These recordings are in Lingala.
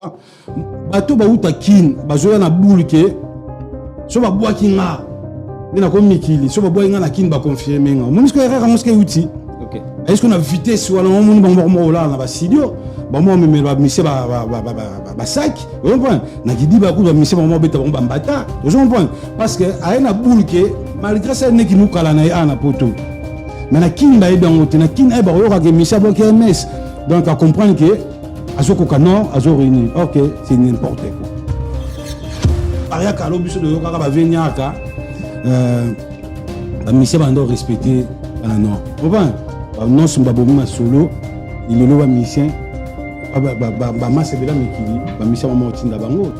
bato bauta kin bazoya na boule ke so babwaki nga ndena ko mikili so babwaki nga na kin ba confirmer nga monisko erreur moske uti OK est-ce qu'on a vitesse wala moni bango mo la na ba studio ba mo me ba mise ba sac vous comprenez na kidi ba ku ba mise ba mo beta ba mbata vous comprenez parce que ay na boule ke malgré ça ne ki nous kala na ana poto mais na kin ba ebango te na kin ay ba yo ka ke mise ba ke ms donc à comprendre que Azoko Kano, Azo réuni. Ok, c'est n'importe quoi. Aria Kalo biso de Yoka va venir à Michel Bando respecté à la nord. Pourquoi? Non, son babou solo, il est là Michel. Masse de la Mikili, Michel Motinda Bango.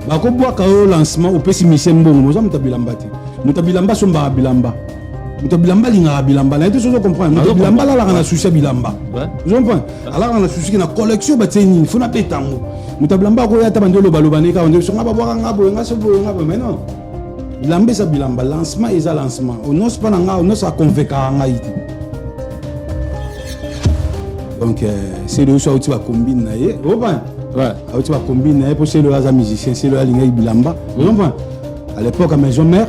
Bako bois kao lancement au petit Michel Mbongo, nous sommes tabilambati. Nous tabilamba son barabilamba. Bilamba linga bilamba na tout comprendre bilamba la na souci bilamba je comprends alors on a souci na collection ba teni faut na petango mutabilamba ko ya tabandelo balobane ka on so ngaba bwa ngabo ngaso bo ngabo mais non bilamba ça bilamba lancement et ça lancement on n'ose pas nga on ça convaincre nga iti donc c'est le choix tu vas combiner na ye comprends ouais tu vas combiner pour c'est le hasard musicien c'est le linga bilamba je comprends à l'époque à maison mère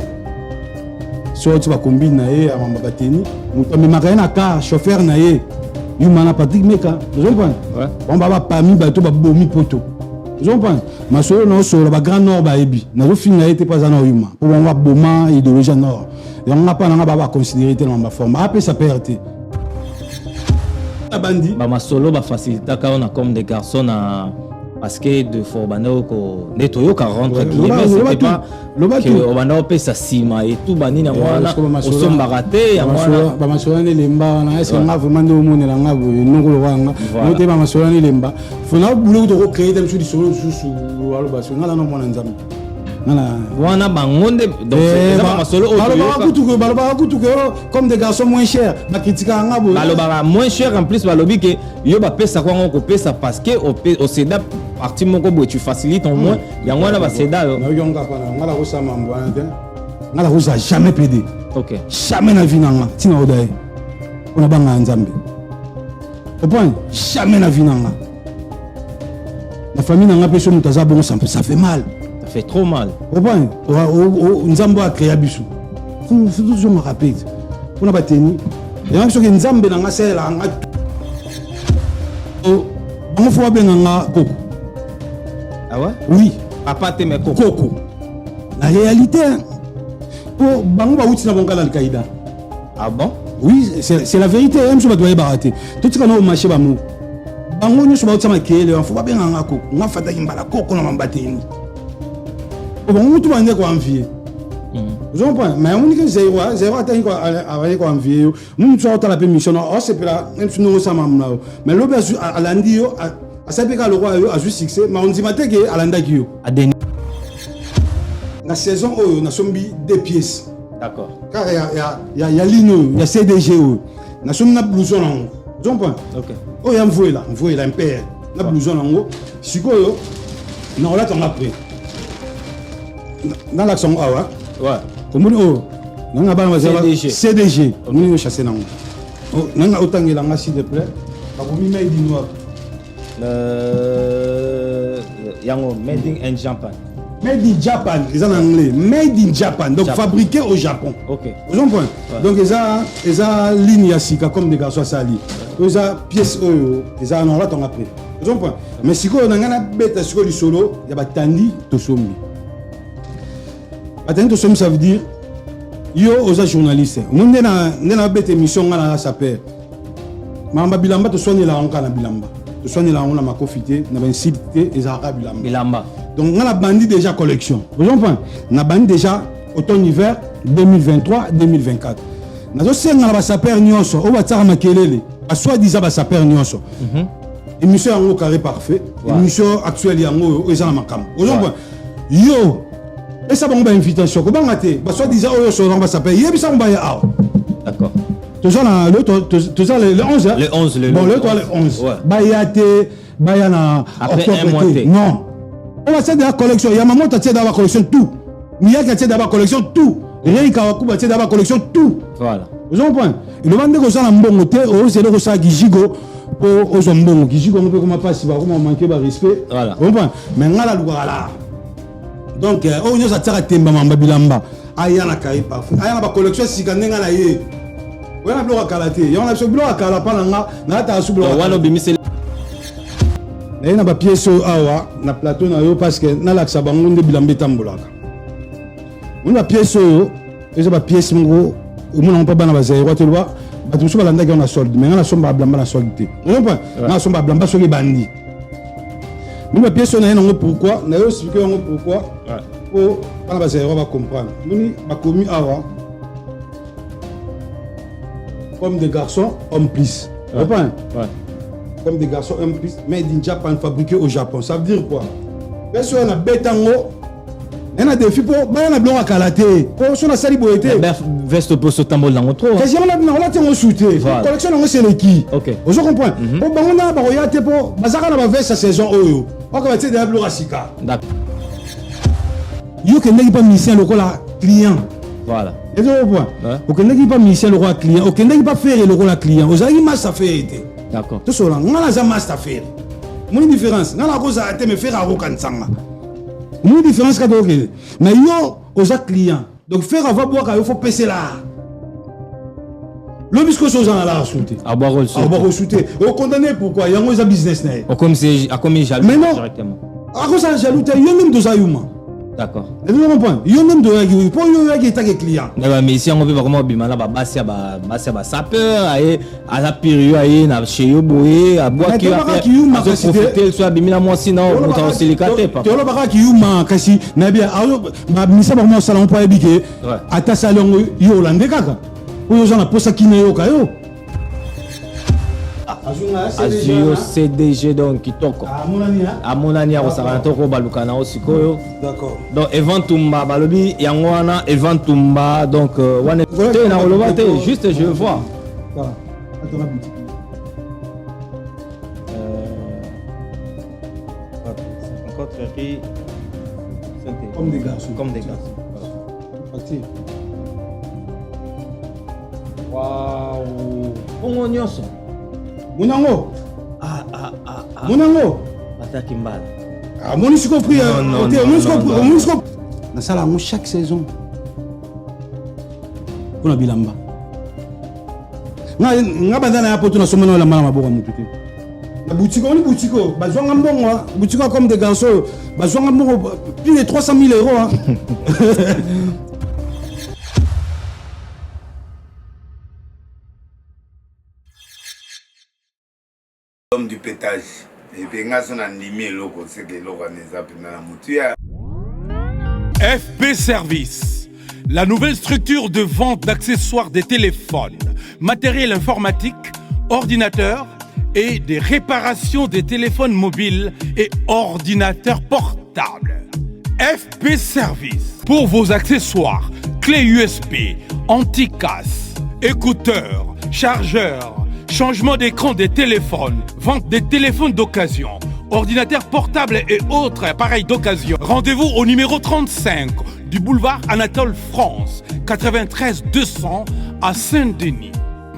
so tu vas combiner nae à mamba bateni muto me makana ka chauffeur nae yumana Patrick Meka vous comprenez ouais on va pas mi bato ba bomi poto vous comprenez ma solo no solo ba grand nord ba ebi na zo fin nae te pas na yuma pour on va boma idéologie nord et on n'a pas na ba considérer tellement ma forme après ça perte la bandi ba ma solo ba faciliter ka on a comme des garçons à parce que de fois bano ko netoyo 40 qui mais c'est pas que bano pe sa sima et tout banina mwana osomba raté ya mwana ba masola ne lemba na est-ce nga vraiment ndo monela nga bo nongolo wanga note ba masola ne lemba fona boulot de créer dem sur solo susu walo ba ngala no mwana nzambe ngala wana bangonde donc c'est ba masolo baloba kutu que comme des garçons moins chers ba kritika nga bo baloba moins cher en plus balobi que yo ba pesa kwa ngo ko pesa parce que au seda parti moko bo tu facilites au moins yango wana ba seda yo na yonga pa na ngala ko sama mbwana te ngala ko za jamais pédé OK jamais na vie nanga tina odaye ona banga nzambe au point jamais na vie nanga la famille nanga pe so mutaza bon ça fait mal ça fait trop mal au point nzambe a créé biso faut toujours me rappeler on a bateni et même so que nzambe nanga sela nga on faut bien nga koko. Ah ouais? Oui. Papa te me koko. La réalité, oh, bango ba outi na bonga la Al-Qaïda. Ah bon? Oui, c'est la vérité. Même si on doit y barater. Tout ce qu'on a au marché ba mou. Bango nous sommes outi ma kele, on faut pas bien nga koko. Nga fata imbala koko na mambateni. Oh bango tout bande ko envier. Vous comprenez? Mais on dit que zéro attend quoi avec quoi envier. Nous sommes à la permission. Oh c'est là, même si nous sommes là. Mais l'obé à lundi à sapeka le roi a juste succès mais on dit matin que à landa ki yo. La saison on a sombi deux pièces. D'accord. Car il y a Lino, il y a CDG na sombi na blouson là. Tu comprends? OK. Oh ya mvoye là un père. Na blouson là ngo. Sikoyo na on l'attend après. Dans l'action awa. Ouais. Comme oh nanga ba CDG on nous chasser nango oh nanga otangela nga s'il te plaît ba ko mi made in noir yango made in Japan ils en anglais made in Japan donc fabriqué au Japon. OK vous comprenez donc ils a ligne ya sika comme des garçons sali ils a pièce oyo ils a non là ton après vous comprenez mais siko nanga na beta siko li solo ya batandi to sombi batandi to sombi ça veut dire yo oza journaliste munde na bête émission ngana sa père mamba bilamba to soigner la onka na bilamba to soigner la on na makofité na ben cité ezaka bilamba donc ngana bandi déjà collection vous comprenez na bandi déjà automne hiver 2023 2024 nazo senga ba sa père nyonso o batsaka makelele a soit disant ba sa père nyonso émission yango carré parfait émission actuelle yango ezana makam vous comprenez yo et ça bon ba invitation ko banga te ba soit disant oyo so ba s'appelle yebisa mba ya aw d'accord toujours là le 11 le 11 bon le 11 ba ya te ba ya na après un mois non on va faire de la collection ya maman ta da la collection tout miya ka da la collection tout rien ka ku ba da la collection tout voilà vous comprenez le bande ko ça na mbongo te o c'est le ko ça gijigo pour aux hommes qui comme peut comment passer comment manquer de respect voilà mais ngala lugala donc on nous a tiré temba mamba bilamba aya na kai parfait aya na ba collection sikanenga na ye wana bloka kalate ya on a so bloka kala pa na ta su bloka wana bimise na ba pièce awa na plateau na yo parce que na laksa bango nde bilamba tambolaka on a pièce yo eza ba pièce ngo omona pas bana bazai kwa telwa batu so balanda ki on a solde mais na somba blamba na solde te on pas na somba blamba so ki bandi muna pièce na ngo pourquoi na yo expliquer ngo pourquoi pour bana bazai va comprendre muni ba commis awa comme des garçons hommes plus comprends comme des garçons hommes plus made in Japan fabriqué au Japon ça veut dire quoi parce qu'on a betango on a des filles pour bana blonga kalaté pour son sali boité veste pour ce tambour dans trop quasiment on a été shooté collection on c'est l'équipe OK vous comprenez pour bana ba royate pour bazaka na ba veste saison oyo on va te de blonga sika d'accord yo que n'est pas mission le client voilà et tu vois OK n'est pas mission le client OK n'est pas faire le client vous avez masse à faire d'accord tout cela on a masse à faire mon différence on a cause à te me faire à rokansanga mon différence quand OK mais yo aux clients donc faire avoir boire il faut passer là le bisco chose en la sauter à boire au sauter au condamné pourquoi il y a un business né comme c'est à comme jaloux directement à cause de jaloux il y a même deux ayuma d'accord et vous comprenez il y a même deux ayuma pour yo qui est client mais ici on veut vraiment bimana ba basia ba sapeur aye à la période aye na chez yo boye à boire qui va profiter soit bimina moi sinon on ta silicate pas to lo baka ki yuma kasi na bia ba misa ba mo salon pa ebike ata salon yo lande kaka oyo za na posa kine yo kayo Azio CDG donc kitoko amonani ya kosaka toko balukana osikoyo d'accord donc eventumba balobi yango wana eventumba donc wana te na koloba te juste je vois voilà attends la boutique rencontrerie comme des garçons parti waouh bongo nyonso Munango Munango Ataki mbala mon isco pris na sala mo chaque saison kuna bilamba nga bandana ya poto na somana la mala maboka mutu te na boutique bazwanga mbongo boutique comme des garçons bazwanga mbongo plus de 300 000 euros du pétage et puis on a animé loco c'est que l'organisation na mutuya FP Service, la nouvelle structure de vente d'accessoires des téléphones, matériel informatique, ordinateurs et des réparations des téléphones mobiles et ordinateurs portables. FP Service pour vos accessoires, clés USB, anti-casse, écouteurs, chargeurs, changement d'écran des téléphones, vente des téléphones d'occasion, ordinateurs portables et autres appareils d'occasion. Rendez-vous au numéro 35 du boulevard Anatole France, 93 200 à Saint-Denis,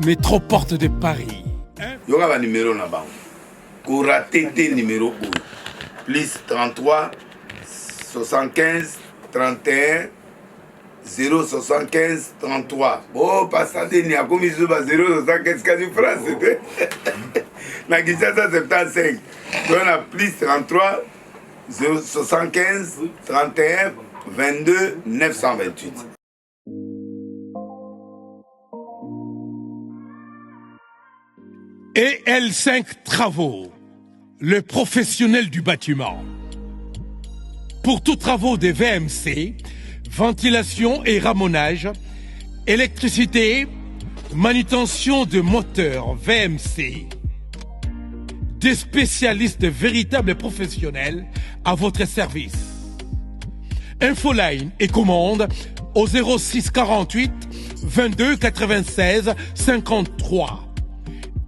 métro Porte de Paris. Il y aura un numéro là-bas. Koura TT numéro 1. Plus 33 75 31 075 33. Bon, passez n'y a comme ils ont 075 quasi France. Na Kinshasa 75. On a plus 33 075 31 22 928. Et L5 Travaux, le professionnel du bâtiment. Pour tous travaux des VMC, ventilation et ramonage, électricité, manutention de moteurs VMC, des spécialistes véritables et professionnels à votre service. Infoline et commande au 06 48 22 96 53.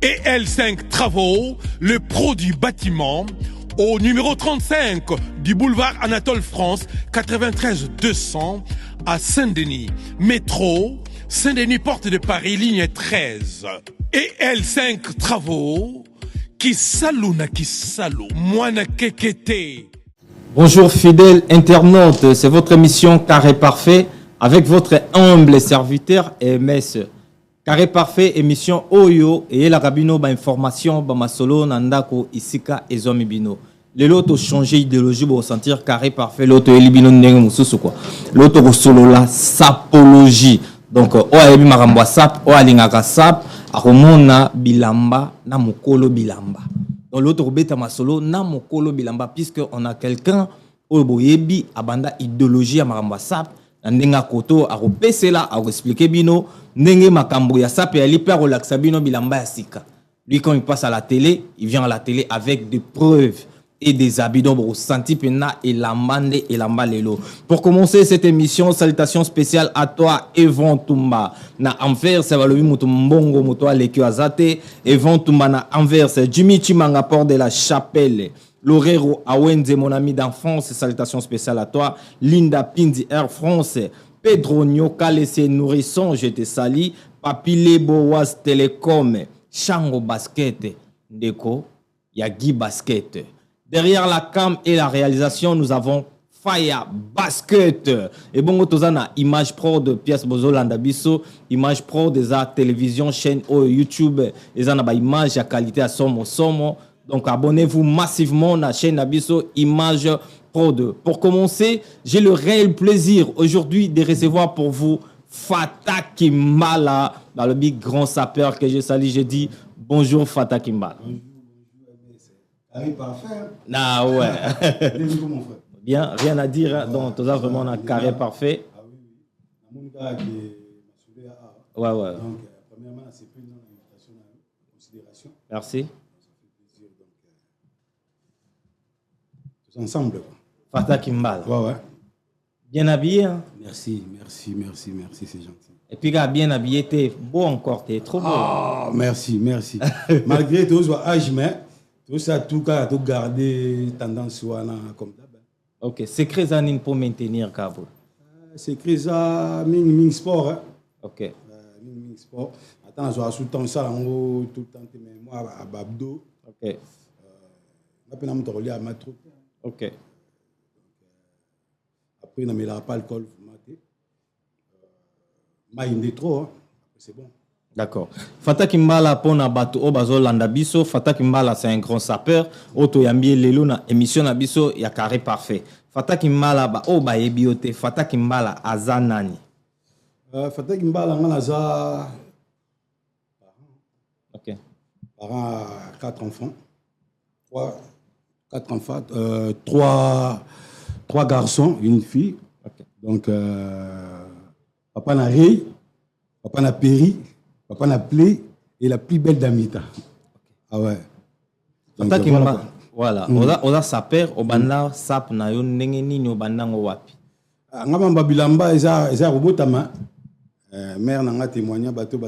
Et L5 Travaux, le pro du bâtiment, au numéro 35 du boulevard Anatole France, 93 200 à Saint-Denis. Métro, Saint-Denis Porte de Paris, ligne 13. Et L5 Travaux, Kisalu na Kisalu, Mwana Kekete. Bonjour fidèles internautes, c'est votre émission Carré Parfait avec votre humble serviteur MS. Carré Parfait, émission Oyo et la Rabino ba information ba masolo nandako isika ezomi bino. L'autre changé idéologie pour sentir Carré Parfait, l'autre elibino ndenge mususu quoi. L'autre solo la sapologie. Donc o ayebi makambo sap, o alingaka sap, akomona bilamba na mokolo bilamba. Dans l'autre beta masolo na mokolo bilamba puisque on a quelqu'un au boyebi abanda idéologie à makambo sap, ndenga koto a repesela a expliquer bino ndenge makambo ya sap et ali per relaxa bino bilamba ya sika. Lui quand il passe à la télé, il vient à la télé avec des preuves et des habits donc au senti pena et la mande et la malelo. Pour commencer cette émission, salutations spéciales à toi Evon Tumba. Na Anvers, ça va le mutumbongo muto alekio azate. Evon Tumba na Anvers, Jimmy Chimanga Port de la Chapelle. Lorero Awenze, mon ami d'enfance, salutations spéciales à toi. Linda Pindi Air France. Pedro Nyoka laissé nourrisson, je te sali. Papile Boaz Telecom. Chango Basket. Ndeko, Yagi Basket. Derrière la cam et la réalisation, nous avons Faya Basket. Et bon, tozana image pro de pièce bozo landabiso, image pro des arts télévision, chaîne YouTube, et ça n'a image à qualité à somo. Donc abonnez-vous massivement à la chaîne Abisso Image Pro 2. Pour commencer, j'ai le réel plaisir aujourd'hui de recevoir pour vous Fata Kimbala, dans le big grand sapeur que je salue. Je dis bonjour Fata Kimbala. Carré Parfait. Ah ouais. Bien, rien à dire. Hein. Donc, tout ça, vraiment, on a Carré Parfait. Ah oui. Ouais, ouais. Donc, premièrement, c'est plus une invitation en considération. Merci. Ça fait plaisir. Donc, tous ensemble. Fata Kimbala. Ouais, ouais. Bien habillé. Hein? Merci, c'est gentil. Et puis, bien habillé, t'es beau encore, t'es trop beau. Ah, merci. Malgré tout, soit âge, mais. Tout ça, tout cas, tout garder tendance comme ça. Ok, secret zanin pour maintenir Kabul. Secret ça, ming sport. Hein. Ok. Ming sport. Attends, je vais sous temps ça, tout le temps, mais moi, à Babdo. Ok. Après, on m'a relié à ma troupe. Ok. Après, on m'a pas alcool. Mais trop, c'est bon. D'accord. Fata Kimbala pona bato obazo landa biso. Fata Kimbala c'est un grand sapeur. Oto yambi lelo na émission na biso ya Carré Parfait. Fata Kimbala ba oba ebiote. Fata Kimbala aza nani? Fata Kimbala ngana aza. Ok. Parents 4 enfants. 4 enfants. 3 garçons, une fille. Okay. Donc papa n'a Ré, papa n'a Péri. Papa n'a appelé et la plus belle d'Amita. Ah ouais. Fata Kimbala. Voilà. Oza saper obanda sap na yo ndenge nini obanda ngo wapi. Ngaba babilamba eza robotama. Mère nanga témoigner bato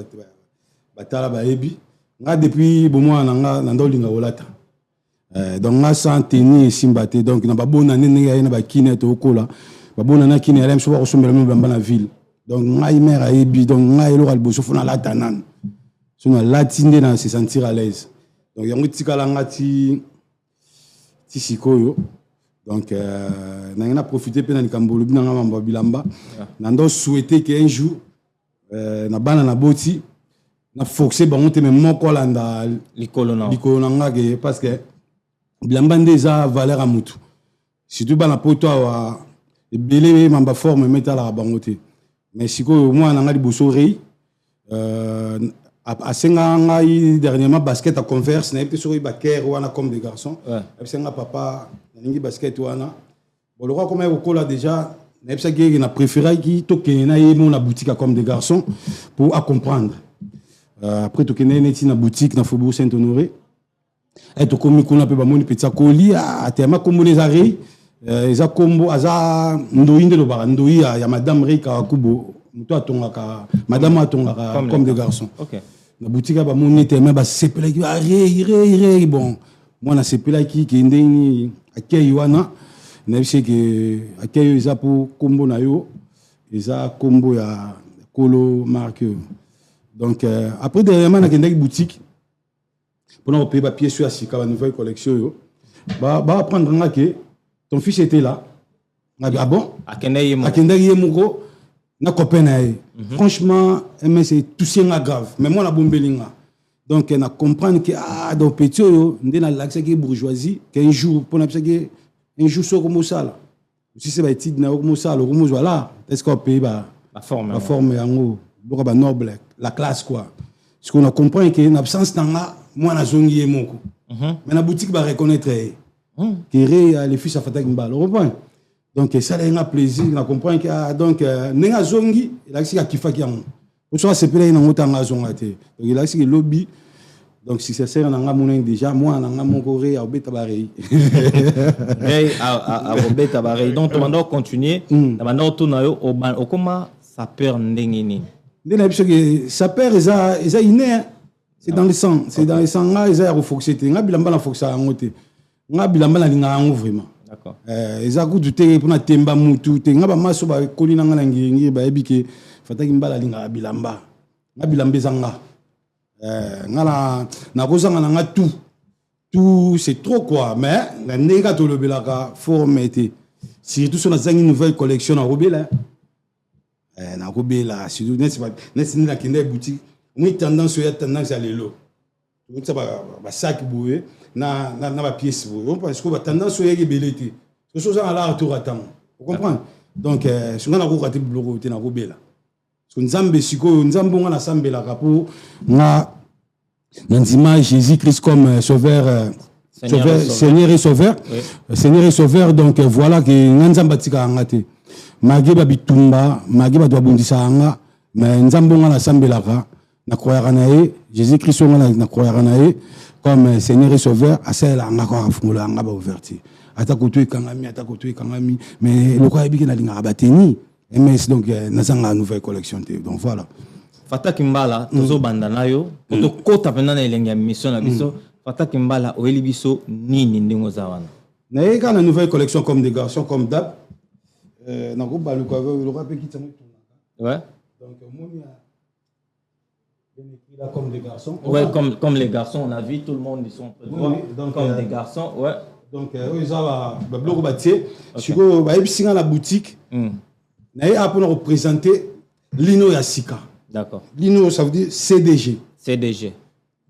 batala baebi. Nga depuis bomo nanga nandolinga olata. Donc nga sans tenir simbate donc na babona nene na bakine to kola. Babona na kine elem so ba kosombela mbamba na ville. Donc, ngai mère a ébi, donc ngai elo alboso fona la tanan. Sona latinde na se sentir à l'aise. Donc yango tikala ngati sikoyo. Donc na profiter pe na likambolo bina ngamba bilamba. Nando souhaiter qu'un jour na bana na boti na forcer bango te même moko landa likolo na ngage parce que bilamba ndeza valeur à mutu. Surtout bana poto wa ebele mamba forme metala bango te. Mais si moi on a liboso rei à senga ngai dernièrement basket à Converse na epe ba ker wana comme des garçons et senga papa ningi basket wana bon le roi comme okola déjà na epe gege na préféré qui tokene na yemo na boutique comme des garçons pour à comprendre après tokene neti na boutique na Faubourg Saint-Honoré et to komi kuna pe ba moni petit colis à tema comme les arrêts eza kombo aza ndoinde lo bara ndoi ya madame Rika Kubo muto atongaka madame atongaka comme des garçons. OK. Na boutique ba moni te mais ba sepela ki aré bon moi na sepela ki ndeni akei wana na bise que akei eza pour kombo na yo eza kombo ya kolo marque. Donc après dernièrement na kendaki boutique Pour nous payer pièce sur la nouvelle collection. Bah apprendre que ton fils était là. Ah bon? Akenda Yemoko. Na copain franchement c'est tout c'est grave mais moi la bombelinga donc na comprendre que donc petit yo ndena l'accès que bourgeoisie qu'un jour pour n'absque un jour sur comme ça là si c'est ba étude na comme ça le comme voilà est-ce qu'on paye la forme en haut donc ba noble la classe quoi parce qu'on a compris que en absence tanga moi na zongi Yemoko mais la boutique va reconnaître que les fils à Fatak Mbala reprend. Donc ça a un plaisir, on comprend que donc nenga zongi, il a qui kifa qui en. Pour ça c'est plein dans autant zonga té. Donc il a qui lobby. Donc si c'est ça on a mon déjà moi on a mon coré à beta barei. Mais à beta barei donc on va continuer. Maintenant tourna au comment ça perd ndengini. Ndena parce que ça perd ça inné c'est dans le sang, c'est dans le sang là ils a refoxété. Nga bilamba la foxa en côté. Nga bilamba la linga en vraiment. D'accord. Ezaku duté pour na temba mutu te ngaba maso ba kolina ngana ngi ba ebike fataki mbala linga bilamba nga bilambe zanga ngala na kozanga nga tout c'est trop quoi mais na nega to lobelaka forme été surtout sur la zangi nouvelle collection na robela na robela surtout n'est na kende boutique oui tendance à lelo tout ça ba sac boué na ba pièce boué parce que ba tendance à y belité que chose à la retour attend vous comprenez donc ce qu'on a raté bloco te na robela parce que nzambe siko nzambe ngana sambela pour na nzima Jésus-Christ comme sauveur Seigneur et sauveur oui. Seigneur et sauveur donc voilà que nzamba tika ngate magi ba bitumba magi ba bundisa nga mais nzambe ngana sambela na croire na Jésus-Christ na croire na comme Seigneur et sauveur asela nga ko afungula nga ba ouverture atakoto kangami mais le quoi ebiki na linga bateni MS donc nazanga nouvelle collection donc voilà Fataki Mbala tozo bandana yo to kota pena na elenga mission na biso Fataki Mbala oyeli biso nini ndingo za wana na eka na nouvelle collection comme des garçons comme d'hab na ko balu ko le roi pe kitamo ouais donc monia bien écrit là comme des garçons ouais comme les garçons on a vu tout le monde ils sont donc comme des garçons ouais donc ils ont ba bloc bâtier siko ba ebisinga la boutique na ya pour représenter Lino Yassika. D'accord. Lino ça veut dire CDG. CDG.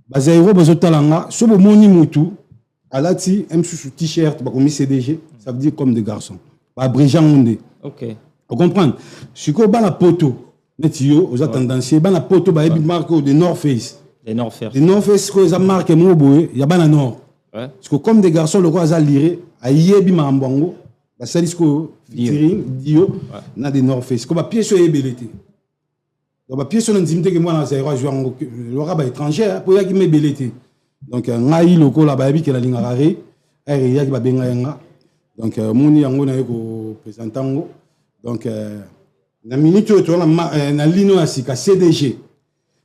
Bazairo bazotalanga so bo moni mutu alati sous t-shirt ba comme CDG ça veut dire comme des garçons. Ba Bréjan Ondé. OK. Vous comprenez? Siko ba la poto netio aux tendanciers ba la poto ba ebi marque de North Face. Les North Face. Les North Face ko za marque mo boye ya ba na Nord. Ouais. Parce que comme des garçons le roi a liré a yebi mambango ba salisco featuring dio na des North Face ko ba pièce so ebelete donc ba pièce so nzimte ke moi na zairo jouer le roi ba étranger pour ya ki mebelete donc ngai loko la ba yebi ke la linga rare ya ki ba benga yanga donc moni yango na ko présentango donc na minute to na Lino Yassika CDG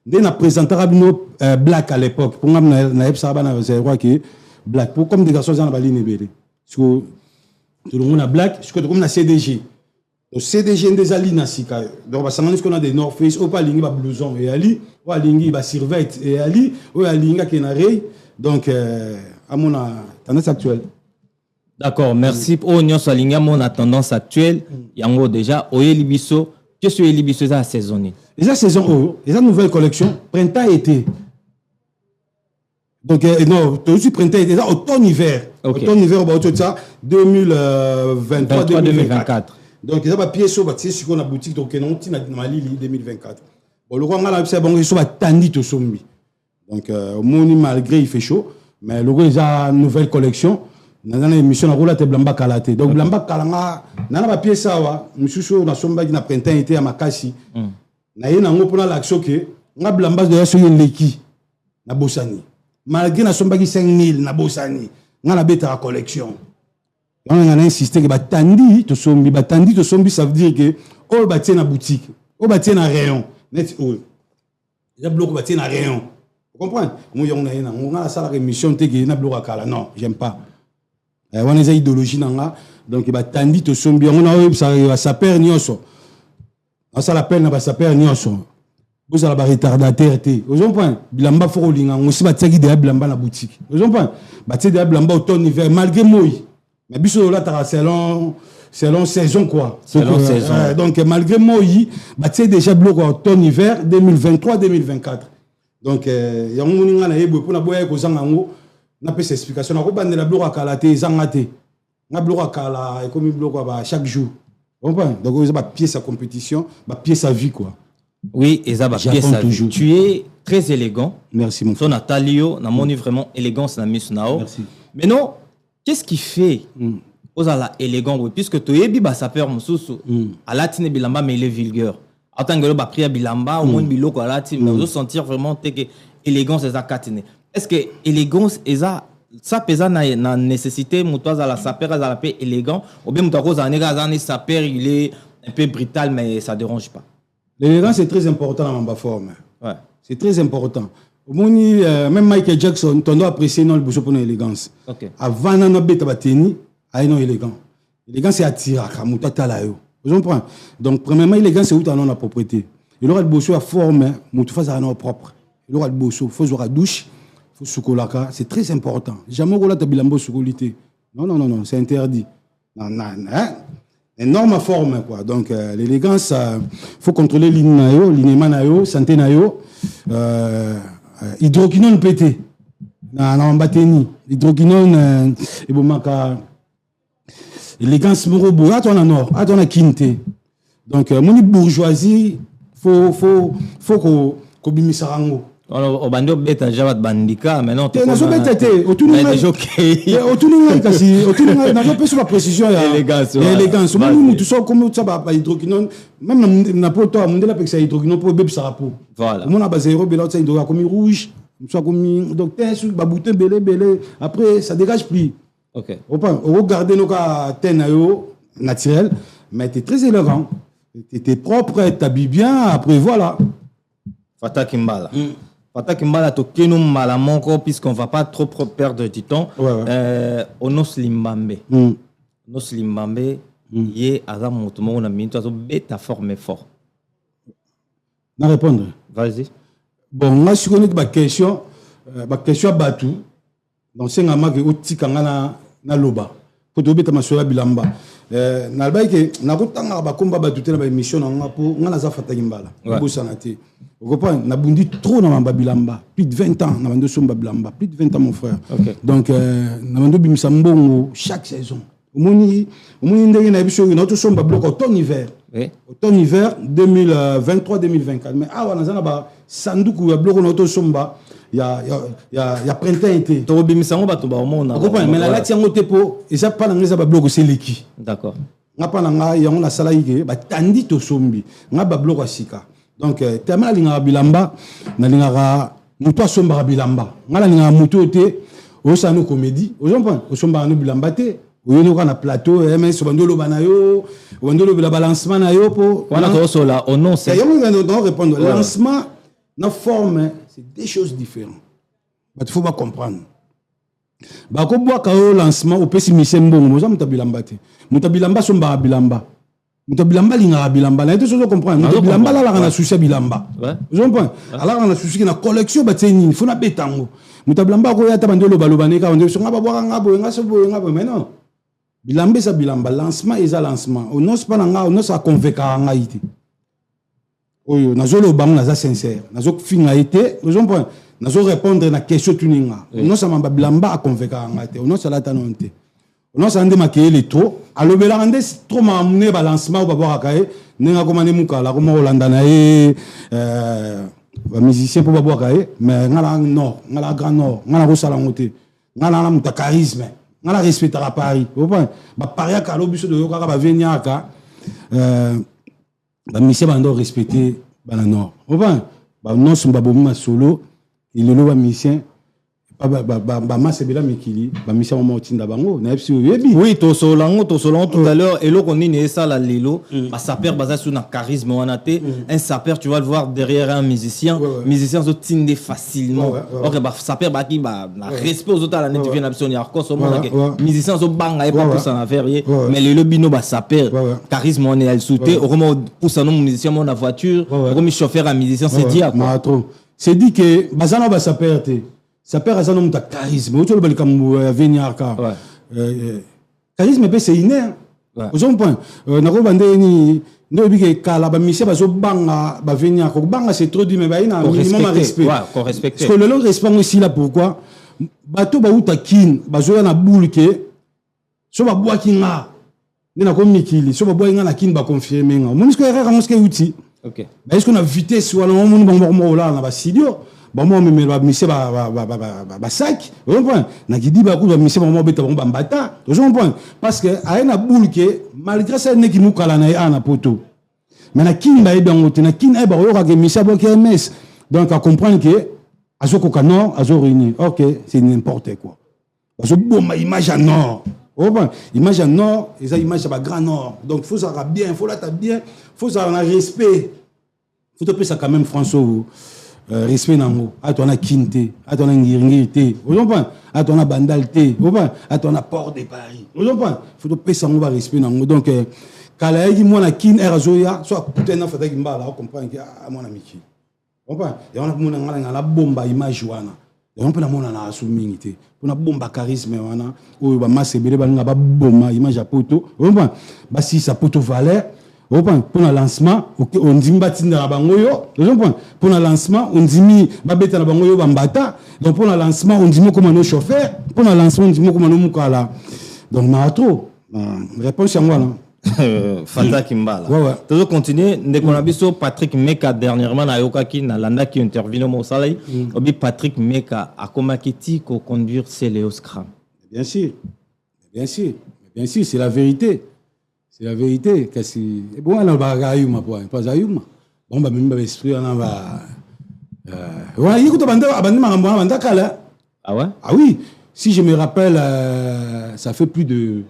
dès na présentera bino Black à l'époque pour na epsa ba na zairo ki Black pour comme des garçons dans la ligne belé parce que tout le monde a Black parce que comme na CDG donc CDG des alina sika donc ba sangana qu'on a des North Face ou pas lingi ba blouson et ali ou lingi ba survêt et ali ou linga kenarei donc à mon tendance actuelle. D'accord, merci pour nyonso linga mon tendance actuelle yango déjà oyeli biso que ce oyeli biso za saisonnier. Déjà saison déjà nouvelle collection printemps été. Donc, non, tout de suite, printemps, déjà automne-hiver. Okay. Automne-hiver, tout ça, 2023-2024. Donc, il y a des pièces sur la boutique, donc, on a Mali 2024. Bon, le roi, c'est bon, il y a tandi to sombi. Donc, moni malgré il fait chaud, mais le roi, il y a une nouvelle collection. Dans une émission, on a roulé Blamba Kalate. Donc, Blamba Kalanga, on a des pièces, monsieur, on a sombi qui n'a printemps été à Makasi. Na yé na ngopona l'action que, on a Blamba de la soye leki, na Bossani. Malgré na sombaki 5000 na Bossani nga na beta collection on a insisté que batandi to sombi ça veut dire que all batie na boutique all batie na rayon net all ya bloc batie na rayon vous comprenez moi on a ça la émission te que na bloc akala non j'aime pas on a idéologie nanga donc batandi to sombi on a ça perd nyonso on ça la peine na ba ça perd nyonso vous allez retardateur té aux point bilamba faut linga aussi bataki de bilamba na boutique aux point bataki de bilamba automne hiver malgré moi mais biso là ta selon saison quoi selon saison donc malgré moi bataki déjà bloc automne hiver 2023 2024 donc ya ngoninga na yebo pour na boya ko zanga ngo na pesa explication na ko bandela bloc akala té zangate na bloc akala et comme bloc ba chaque jour on comprend donc vous avez pièce à compétition ba pièce à vie quoi. Oui, Eza pièce à vie. Tu es très élégant. Merci mon frère. Son Natalio, n'a montré vraiment élégance dans Miss Nao. Merci. Mais non, qu'est-ce qui fait aux ala élégant puisque tu es biba sapeur mususu à la tine bilamba mais il est vulgaire. Attends que le prière bilamba au moins biloko à la tine mais vous sentir vraiment que élégance Eza katine. Est-ce que élégance Eza ça pesa na nécessité mutoza la sapeur à la paix élégant ou bien mutako za nega za sapeur il est un peu brutal mais ça dérange pas. L'élégance est très important dans ma forme. Ouais. C'est très important. Même Michael Jackson, tu dois apprécier non le bouchon pour l'élégance. Okay. Avant de bête bateni, aïe non élégant. L'élégance c'est attirant, comme tu as yo. Vous comprenez? Donc premièrement l'élégance c'est où tu as la propreté. Il aura le bouchon à forme, mais tu fais un propre. Il aura le bouchon, faut jouer à douche, faut soukolaka, c'est très important. Jamais on a ta bilambo soukolité. Non, c'est interdit. Non, hein? Énorme forme quoi donc l'élégance faut contrôler l'alignement nayo santé nayo hydroquinone pété na mbateni hydroquinone et bomaka élégance morobo atona nord atona quinte donc moni bourgeoisie faut ko bimisa rango au bando beta jabat bandika mais non tu na so beta té otuninga kasi otuninga na so peso la précision ya élégance même tout ça comme ça ba hydroquinone même na poto mondela peksa hydroquinone pour bébé sarapo voilà mon a basé robela ça hydroquinone comme rouge soit comme donc sur ba bouteille belé après ça dégage plus OK on regarder nos cas tenayo naturel mais tu es très élégant tu es propre tu t'habilles bien après voilà Fata Kimbala Fata Kimbala tokeno malamoko puisqu'on va pas trop perdre du temps. Onos Limbambe. Onos Limbambe yé azam motumo na minto azo beta forme fort. Na répondre. Vas-y. Bon, moi je connais ba question batu. Donc c'est ngama ke otikanga na loba. Ko to beta masola bilamba. Na baike na kotanga ba komba batu te na ba émission na ngapo ngana za Fata Kimbala. Bo sanate. Vous comprenez? On a bondi trop dans ma bilamba. Plus de 20 ans, on a vendu somba bilamba. Plus de 20 ans, mon frère. Okay. Donc, on a vendu bimsambongo chaque saison. Au moins, on a vu somba bloc automne-hiver. Automne-hiver 2023-2024. Mais ah, on a un sandoukou, bloc auto somba. Il y a printemps-été. Tu as bimsambo batuba au monde. Vous comprenez? Mais la latte, c'est un tepo. Et ça, pas dans les blocs, c'est l'équi. D'accord. On a pas dans la salaïque. Tandis to sombi. On a bloc à sika. Donc tellement linga bilamba na linga muto somba bilamba ngala linga muto te o sanu comédie o jompa o somba no bilamba te o yeno kana plateau mais so bandolo banayo o bandolo bila balancement na yo po wana to sola o non c'est yo on répondre lancement na forme c'est des choses différentes il faut pas comprendre ba ko boa ka o lancement o pesi misembongo mo za mutabilamba te mutabilamba somba bilamba Mutabilamba linga bilamba na eto comprendre mutabilamba la na souci bilamba je comprends alors on a souci na collection bateni faut na betango mutabilamba ko ya ta bandolo balobane ka on so ngaba bwa ngabo ngabo mais non bilamba ça bilamba lancement et ça lancement on n'ose pas nga on n'ose à convaincre nga ité oyo nazolo bang na za sincère nazo finga été je comprends nazo répondre na question tuninga on n'ose mamba bilamba à convaincre nga ité on n'ose la tanonte non ça ande maquiller les trop alobela ande trop m'amener balancement ba boire akaye nenga komane mukala ko Rolanda na ba musicien pour ba boire akaye mais ngala nord ngala grand nord ngala ko sala ngote ngala na muta charisme ngala respecter à Paris vous comprenez ba paria ka lobiso de yoka ba venia ka ba musicien ba ndo respecter ba na nord vous comprenez ba non sumba bomma solo il le ba musicien masse bela mikili bamisa mama otinda bango na epsi oui tosolango tout à l'heure et l'on est ça la lelo saper basé sur un charisme on a un saper tu vas le voir derrière un musicien musicien se tinde facilement OK saper qui respect aux autres la net vient option ya ko so mona que musicien so banga et pas pour ça affaire mais le bino saper charisme on est al sauter au moment pour ça non musicien mon voiture comme chauffeur à musicien c'est dit quoi c'est dit que bazana ba saper te ça perd à ça non charisme autre le comme venir ka charisme c'est inné au point na ko bande ni no bi ke kala ba mise ba zo banga ba venir ko banga c'est trop dit mais ba ina minimum respect qu'on respecte parce que le respect aussi là pourquoi bato ba uta kin ba zo na boule ke so ba boa kinga na ko mikili so ba boa nga na kin ba confirmer nga mon ce que erreur mon ce que outil OK ba est-ce qu'on a vitesse wala mon bon là na ba studio bon moi me ba mise ba sac on comprend na ki di ba ko ba mise ba mo beta ba mbata on comprend parce que a na boule que malgré ça ne ki mu kala na ana poto mais na kin ba e bango te na kin e ba yo ka ke mise ba ke ms donc à comprendre que azoko kanor azo réunir OK c'est n'importe quoi azo bomba image en nord image en nord et ça image ba grand nord donc faut ça bien faut là ta bien faut ça un respect faut te ça quand même François respect nango atona kinte atona ngirngirité vous comprenez atona bandalité vous comprenez atona port de Paris vous comprenez faut te ça on va respect nango donc kala yi mo na kin erazoya soit putain fata kimbala on comprend que à mon ami qui vous comprenez et on a mon ngala la bomba image wana et on peut na mona na asumingité pour na bomba charisme wana o ba masebele ba nga ba bomba image à poto vous comprenez ba si ça poto valeur pour le lancement on dit batinda bangoyo pour le lancement on dit babeta na bangoyo bambata donc pour le lancement on dit comment nos chauffeurs pour le lancement on dit comment nos mukala donc na trop réponse à moi là Fata Kimbala toujours continuer ndeko na biso Patrick Meka dernièrement na yokaki na landa qui intervient au salai obi Patrick Meka akomakiti ko conduire Célio Scrum bien sûr c'est la vérité. C'est la vérité. Bon, on va Ayuma, pas Ayuma. Bon, bah, même esprit, on va. Ouais, écoute, ah ouais? Ah oui, si je me rappelle, ça fait plus de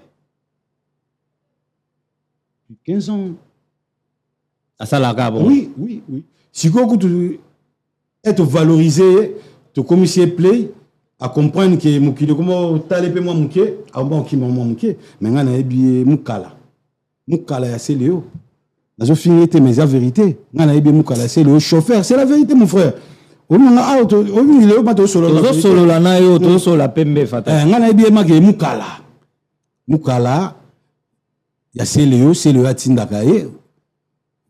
15 ans. Ah, ça, la gare, bon. Oui. Si tu être valorisé, tu commissaire play, à comprendre que Moukile, comment tu as les paiements Mouké, à bon qui m'a Mouké, mais on a bien Moukala. Moukala ya Célio. Nazo finité mais la vérité. Ngana ibe Moukala Célio chauffeur, c'est la vérité mon frère. Omuna auto, omi le ba to solo. To solo la na yo to solo la pembe fata. Ngana ibe mage Moukala. Moukala ya Célio atinda kaye.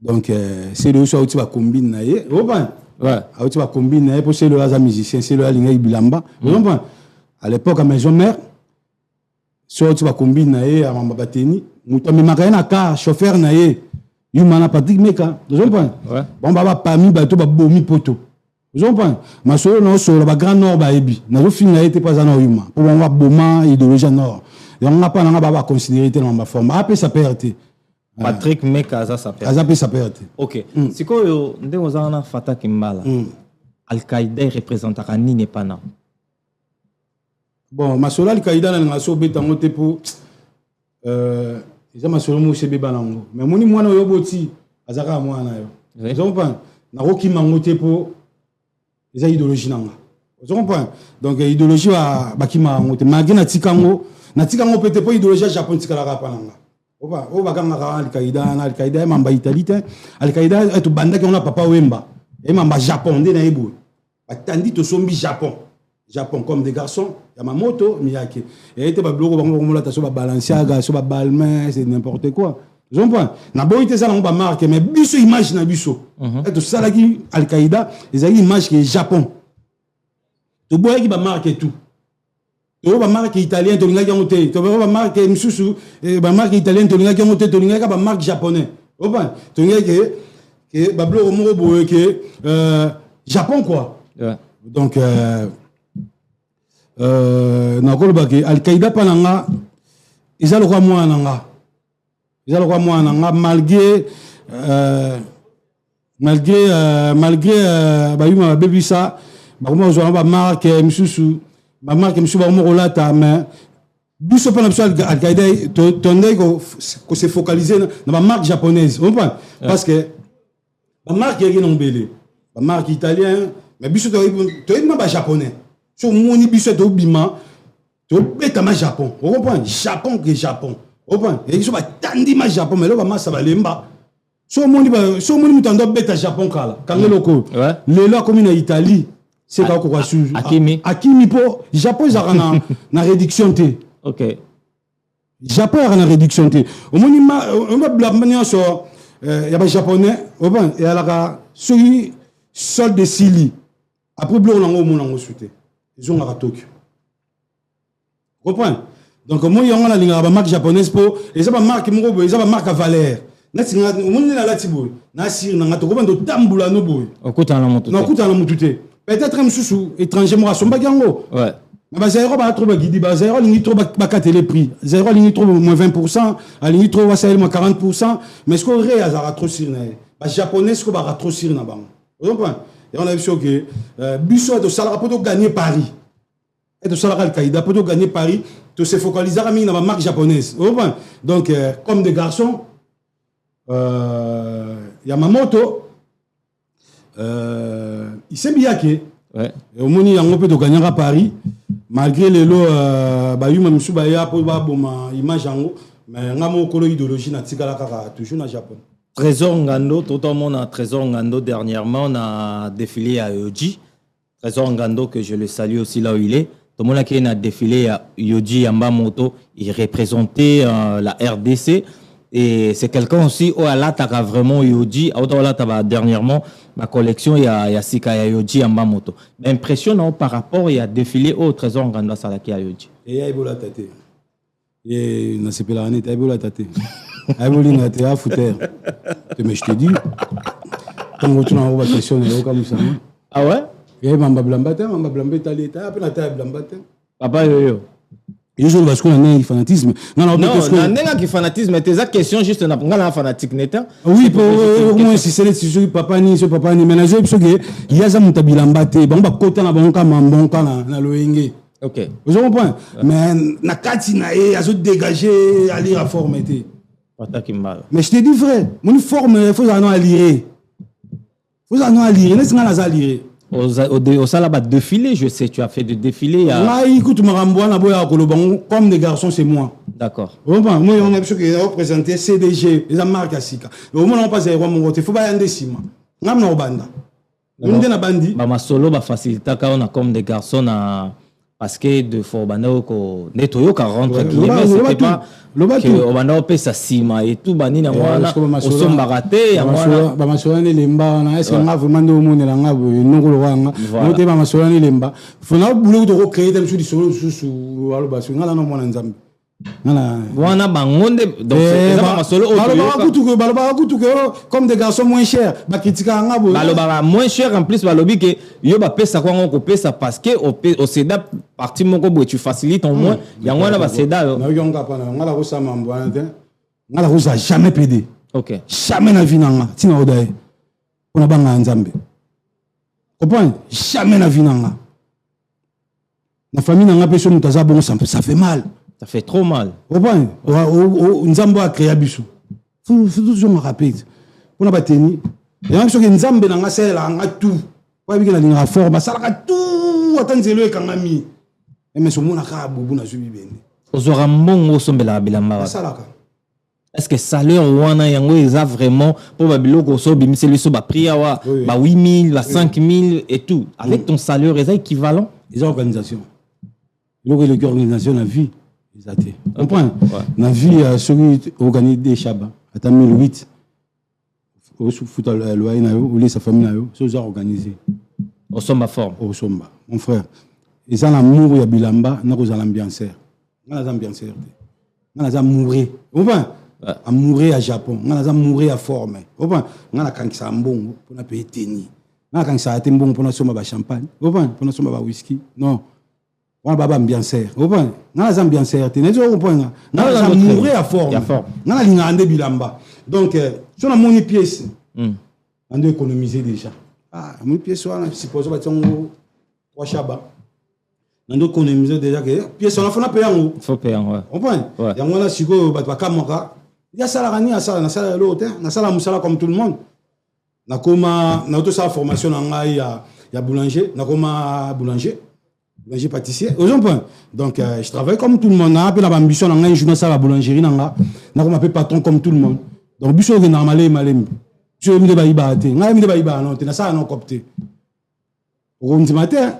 Donc Célio so auti ba combine na ye. Oban. Ouais, auti ba combine na ye pour Célio as musicien, Célio alinga bilamba. Oban. À l'époque à maison mère so auti ba combine na ye à mamba bateni. Muto me makana ka chauffeur na ye yuma Patrick Meka vous comprenez bon baba parmi bato ba bomi poto vous comprenez ma solo no solo ba grand nord ba ebi na zo fin na été pas na yuma pour on va boma idéologie nord et on n'a pas na baba considérer dans ma forme après ça perdre Patrick Meka ça perdre OK siko yo ndeko zana Fata Kimbala Al-Qaïda représentera nini pana bon ma solo Al-Qaïda na ngaso betango te pour ils ma solo mo sebe banango mais moni mwana yo boti azaka mwana yo vous comprenez na roki mangote po eza idéologie nanga vous comprenez donc idéologie ba kima ngote magina tikango peut-être pas idéologie japon tikala ka nanga o ba kanga Al-Qaïda mamba italite Al-Qaïda eto banda ki on a papa wemba et mamba japon de na ebo batandi to sombi Japon comme des garçons, Yamamoto, Miyake. Et était pas bloqué, sur la Balenciaga, sur la Balmain, c'est n'importe quoi. Je comprends. Na boité ça on va marquer, mais biso image na biso. Et tout ça là qui Al-Qaïda, ils ont une image qui est Japon. Tu bois qui va marquer tout. Tu vas marquer italien, tu n'as qu'à monter. Tu vas marquer Msusu, va marquer italien, tu n'as qu'à monter, tu n'as qu'à marquer japonais. Tu comprends. Tu n'as que bablo mo que Japon quoi. Donc nakolobaki Al-Qaïda pananga ils le roi mwananga malgré bayuma babisa bakoma ozwa ba marque misusu ma marque monsieur ba mo là ta mais biso pas l'option Al-Qaïda tondé ko se focaliser dans ma marque japonaise on comprend parce que ma marque est non belé ma marque italien mais biso to ba japonais so moni biso to bima to beta ma Japon on comprend Japon que Japon on comprend et so ba tandi ma Japon mais là ba ma ça va lemba so moni mutando beta Japon kala kangeloko le là comme en Italie c'est quoi quoi sur Akimi po Japon ça na réduction té. Ok. Japon a une réduction. Au moins, on va blâmer sur il y a des japonais, et à la celui sol de Sili. Après blanc on a au monde en souté. Ils ont à Tokyo. Comprends? Donc moi il y a une marque japonaise pour et ça va marque mon ils ça va marque à valeur. Nati au monde na latibo. Na sir na to ko bando tambula no boy. Okuta na motuté. Na okuta na motuté. Peut-être un sous étranger moi son bagango. Ouais. Mais zéro va trop guidi zéro ligne trop bacater les prix zéro ligne trop moins 20% à ligne trop va salir moins 40% mais ce qu'on ré à trop sur na japonais ce qu'on va trop sur na bang vous comprenez et on a vu que biso de salara pour gagner Paris et de salara Al-Qaïda pour gagner Paris to se focaliser à dans la marque japonaise vous comprenez donc comme des garçons Yamamoto il s'est bien que ouais au moni yango peut gagner à Paris malgré les lots ba yuma misu ba ya po ba boma image yango mais ngamo kolo idéologie na tikala kaka toujours na Japon. Trésor Ngando totalement na Trésor Ngando dernièrement on a défilé à Yoji. Trésor Ngando que je le salue aussi là où il est. Tout le monde qui a défilé à Yoji Yamamoto, il représentait la RDC. Et c'est quelqu'un aussi où là t'as vraiment Yoji autant là t'as dernièrement ma collection il y a Sika Yoji Yamamoto impressionnant par rapport il y a défilé au Trésor Ngando Salaki à Yoji et ya ibola tate et na sepela année ta ibola tate aibola na te afouter mais je te dis quand tu n'as pas question de comme ça ah ouais et mamba blambate tali ta après na ta blambate papa yo je joue parce qu'on a un fanatisme. Non, on a un fanatisme. Tes questions juste on a un fanatique net. Oui, pour moi si c'est le papa ni mais je pense que il y a ça mutabilamba te. Bon ba kota na bonka mambonka na loenge. OK. Vous comprenez? Mais na kati na e azo dégager à lire à former te. Mais je te dis vrai, mon forme faut en lire. Faut en lire, n'est-ce pas la lire. Au Salaba défilé, je sais, tu as fait des défilés. Là, écoute, comme des garçons, c'est moi. D'accord. Moi, on a représenté CDG, les marques à Sika. Au moment où on passe à il faut pas y aller ciment. On a un banda. On a un bandi. Ma solo, ma facilité, on a comme des garçons parce que de Forbano, nettoyer, car rentre, c'était pas que Obano paie sa cima et tout, banina, au son baraté, Bamasolani Lemba, est-ce qu'on a vraiment de monde là, non, le Bamasolani Lemba. Faut pas boulot de recréer des choses sous Alobas, on a non mon ensemble. Wana bangonde donc c'est pas solo comme des garçons moins chers bakitika ngabo balobara moins cher en plus balobi que yo ba pesa kwa ngoko pesa parce que au seda parti moko bo tu facilites en moins yango wana ba seda yo na yonga pana ngala ko sama mbwana te ngala ko jamais pédé OK jamais na vie nanga tina odaye on a banga nzambe comprends jamais na vie nanga na famille nanga peso mutaza bon ça fait mal. Ça fait trop mal. Nzambo a créé biso. Faut toujours me rappeler. On a bateni. Et même si Nzambe n'a pas là, on a tout. Pas bien la forme, ça a tout. Attends, c'est le kangami. Mais ce monde a kaboubou na subi bien. Ozora mongo sombela bilamba. Est-ce que salaire wana yango eza vraiment pour babilo ko so bimiseli so ba priya wa ba 8000, ba 5000 et tout. Avec ton salaire est équivalent les organisations. L'organisation la vie. Exactement. Comprends? La vie celui organisé des Chaba à 2008 au foot à loyer na yo ou les sa famille na yo c'est organisé au somba forme au somba mon frère et ça l'amour ya bilamba na ko za l'ambianceur na za ambianceur na za mourir comprends à mourir à Japon na za mourir à forme comprends na kankisa mbongo pour na payer tenir na kankisa ate mbongo pour na somba ba champagne comprends pour na somba ba whisky non on va ambiancer comprends na za ambiancer te nezo comprends na za mourir à forme na linga ande bilamba donc sur la moni pièce on doit économiser déjà mon pièce on suppose ba tongo 3 chaba nando économiser déjà que pièce on a fait na payer en faut payer ouais comprends ouais ya ngona siko ba kamoka ya sala rani ya sala na sala l'hôtel na sala musala comme tout le monde na koma na auto sa formation na ngai ya boulanger na koma boulanger pâtissier aux point donc je travaille comme tout le monde na pe la ambition na ngai journée ça la boulangerie na koma pe patron comme tout le monde donc biso que normalé malem je me débat ibate ngai me débat ibate non te na ça non copté au matin.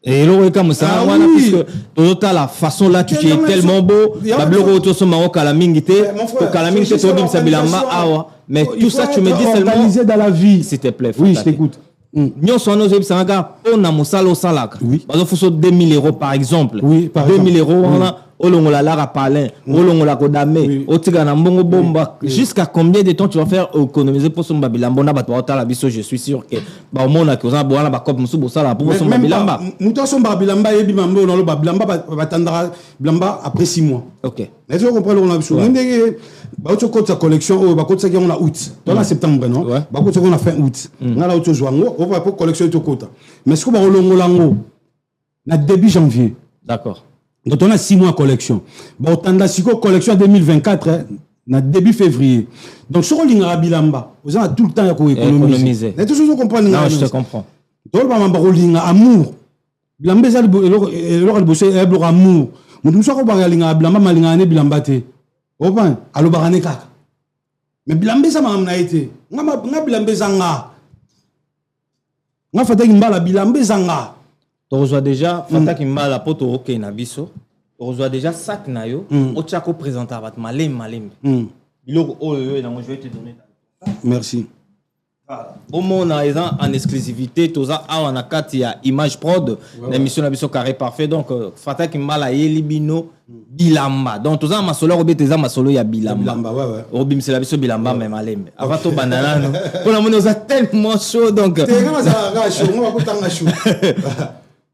Et là, comme ça, puisque toute la façon là, tu es tellement beau. La blogue autour de Maroc à la mingite, au Calaming, c'est toi qui awa. Mais tout ça, tu me dis seulement. Organisé dans la vie. S'il te plaît. Oui, je t'écoute. Nous sommes nos ébsanga, on a moussal au salac. Oui. Par exemple, il faut 2000 € par exemple. Oui, par 2000 €, on a. Olongola Lara Palin, Olongola Kodame, Otigana Mbongo Bomba. Jusqu'à combien de temps tu vas faire économiser pour son Babilamba? Je suis sûr que au monde a causé un cop Moussou Sala pour son Babilamba. Mouton son Babilamba et Bimambo dans le Babilamba va attendre Blamba après 6 mois. Ok. Mais tu comprends le chose. On a sa collection, on a fait en août. Dans septembre, non? On a fait août. On a autre chose. On va pour collection de quota. Mais ce qu'on va Olongolango, na début janvier. D'accord. Donc on a 6 mois de collection. Bon, on a 6 mois de collection 2024, na début février. Donc sur l'ingara bilamba, vous avez tout le temps à économiser. Mais tout ce que vous comprenez. Non, je te comprends. Donc on va l'ingara amour. Bilamba c'est le bossé est le amour. Nous sommes pas l'ingara bilamba, mais l'ingara ne bilamba te. Open, allo barane kaka. Mais bilamba ça m'a amené été. Nga bilamba zanga. Nga fata kimbala bilamba zanga. Tu reçois déjà, Fata Kimbala poto ok na biso. Tu reçois déjà sac na yo. Otiako présenter à malem. Biloko oyo na je vais te donner. Merci. Au monde en exclusivité, tu as en akati ya Image Prod, l'émission na biso carré parfait. Donc Fata Kimbala Yelibino Bilamba. Donc tu as ma solo robé tes ma solo ya Bilamba. Ouais. Robim c'est la biso Bilamba mais malem. Avant to banana. Pour la monde a tellement chaud donc. T'es comment ça va chaud, on va pas tanga chaud.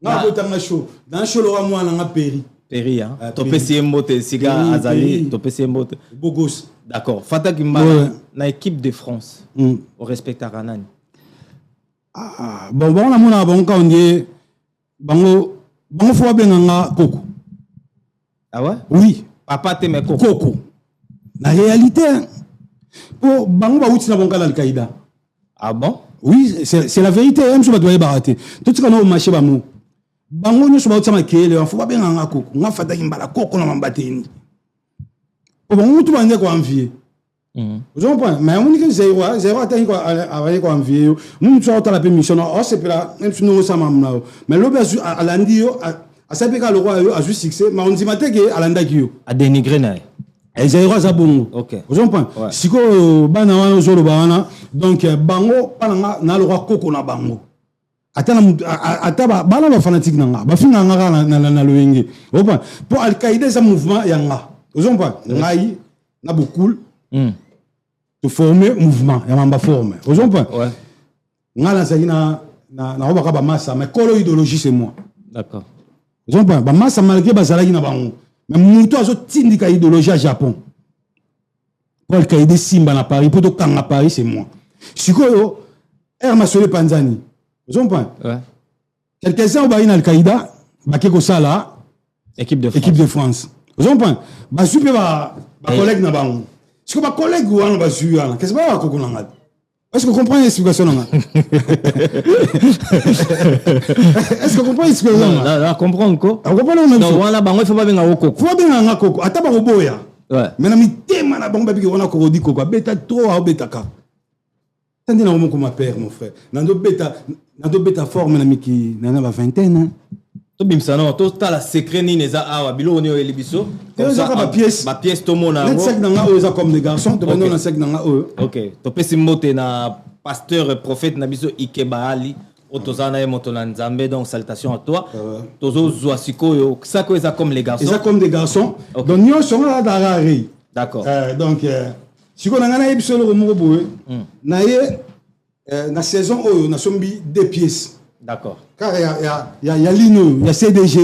Dans le show, on a Péri. Péri, hein. Topé Siembote, Siga Azali, Topé Siembote. Beau gosse. D'accord. Fata Kimbala, na équipe de France, au respect à Ranani. Bon, on a mon bon quand on dit, bango faut bien nga Coco. Ah ouais? Oui. Papa te me Coco. La réalité, pour bango ba outi na bon kala Al-Qaïda. Ah bon? Oui, c'est la vérité. Même si on doit barater. Tout ce qu'on a au marché, bango nyo soba utsama kele on faut pas bien nga Coco. Nga Fata Kimbala Coco na mambateni. Bon, tout bande ko envier. Vous comprenez? Mais on dit que zéro attend quoi avec quoi envier. Nous tu as la permission. Oh c'est là, même si nous ça mamna. Mais l'obé à lundi yo à ça le roi a juste succès, mais on dit matin que à landa ki yo. A dénigrer na. Et zéro ça bon. OK. Vous comprenez? Siko bana wana zolo bana donc bango pana na le roi Coco na bango. Ataba bana ba fanatique nanga ba finga nga na loenge opa pour Al-Qaïda ça mouvement yanga ozon pas ngai na beaucoup to former mouvement ya mamba forme ozon pas nga la sayina na ba massa mais kolo idéologie c'est moi d'accord ozon pas ba massa malgré ba zalaki na bango mais muto azo tindika idéologie à Japon pour Al-Qaïda simba na Paris pour to kanga Paris c'est moi sikoyo Masole Panzani. Vous comprenez? Quelques-uns ont Al-Qaïda, Bakeko Sala, équipe de France. Vous comprenez? Basupe ba collègue na bango. Est-ce que ba collègue ou an basu ana? Qu'est-ce que ba ko kunanga? Est-ce que vous comprenez l'explication là? Est-ce que vous comprenez l'explication là? Non, comprendre quoi? Vous comprenez même non, voilà bango il faut pas venir au coco. Faut bien nga coco. Ata ba roboya. Ouais. Mais na mitema na bango ba biki wana ko di coco. Beta trop a beta ka. Tandis na comme ma père mon frère. Nando beta forme na miki na ba vingtaine. To bimsa non, to ta la secret ni neza awa bilo oni o elibiso. Comme ça ba pièce to mona. Les sec na o za comme des garçons, to bando na sec na o. OK. To pesi mote na pasteur prophète na biso Ikeba Ali. Otozana e motona nzambe donc salutation à toi. Tozo zoasiko yo. Ça ko eza comme les garçons. Ils comme des garçons. Donc nous sommes là d'arari. D'accord. Donc si on a un épisode de Moboboé, na saison oyo na sombi 2 pièces. D'accord. Car il y a Lino, il y a CDG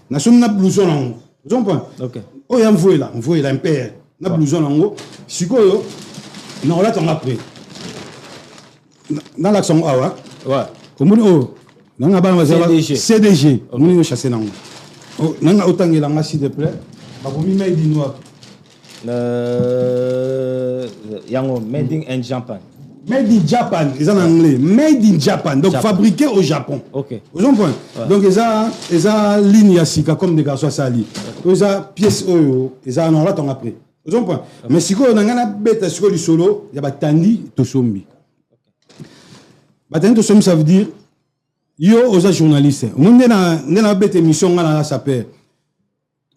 na sombi na blouson nango. Vous comprenez? OK. Oh ya envoyé là un père. Na blouson nango. Sikoyo na on l'a ton après. Dans l'action awa. Ouais. Comme CDG. Nous nous chasser nango. Nanga otangela s'il te plaît. Bakomi made in what? Yango made in Japan. Made in Japan, ils en anglais. Made in Japan, donc fabriqué au Japon. Ok. Vous comprenez? Donc ils ont ligne yasika comme des garçons sali. Ils ont pièces oyo, ils ont en là après. Vous comprenez? Mais si on a un bête sur le solo, il y a batandi to sombi. Batandi to sombi ça veut dire yo aux journalistes. Mon na bête émission ngana ça paie.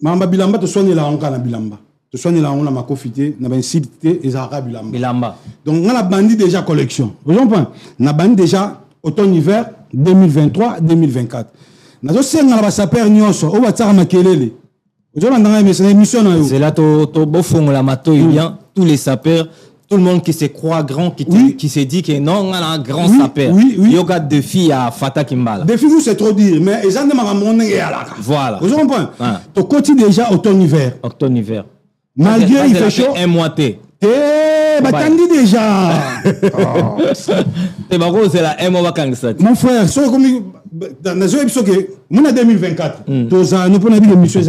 Mamba bilamba to soigner la onka na bilamba. To soigner la on a ma confité na ben cité et za bilamba. Bilamba. Donc on a bandi déjà collection. Vous comprenez? On a bandi déjà automne hiver 2023 2024. Nazo senga ba saper nyonso o batsara makelele. C'est là to bofong la mato bien tous les sapeurs, tout le monde qui se croit grand qui se dit que non on a un grand sapeur. Yoga de filles à Fata Kimbala. Des filles c'est trop dire mais ils ont demandé à voilà. Vous comprenez? To côté déjà automne hiver. Automne hiver. Malgré il fait chaud. Un mois batandi déjà. C'est baro c'est la M mon frère so comme dans les épisodes que mon 2024 toza nous prenons des mission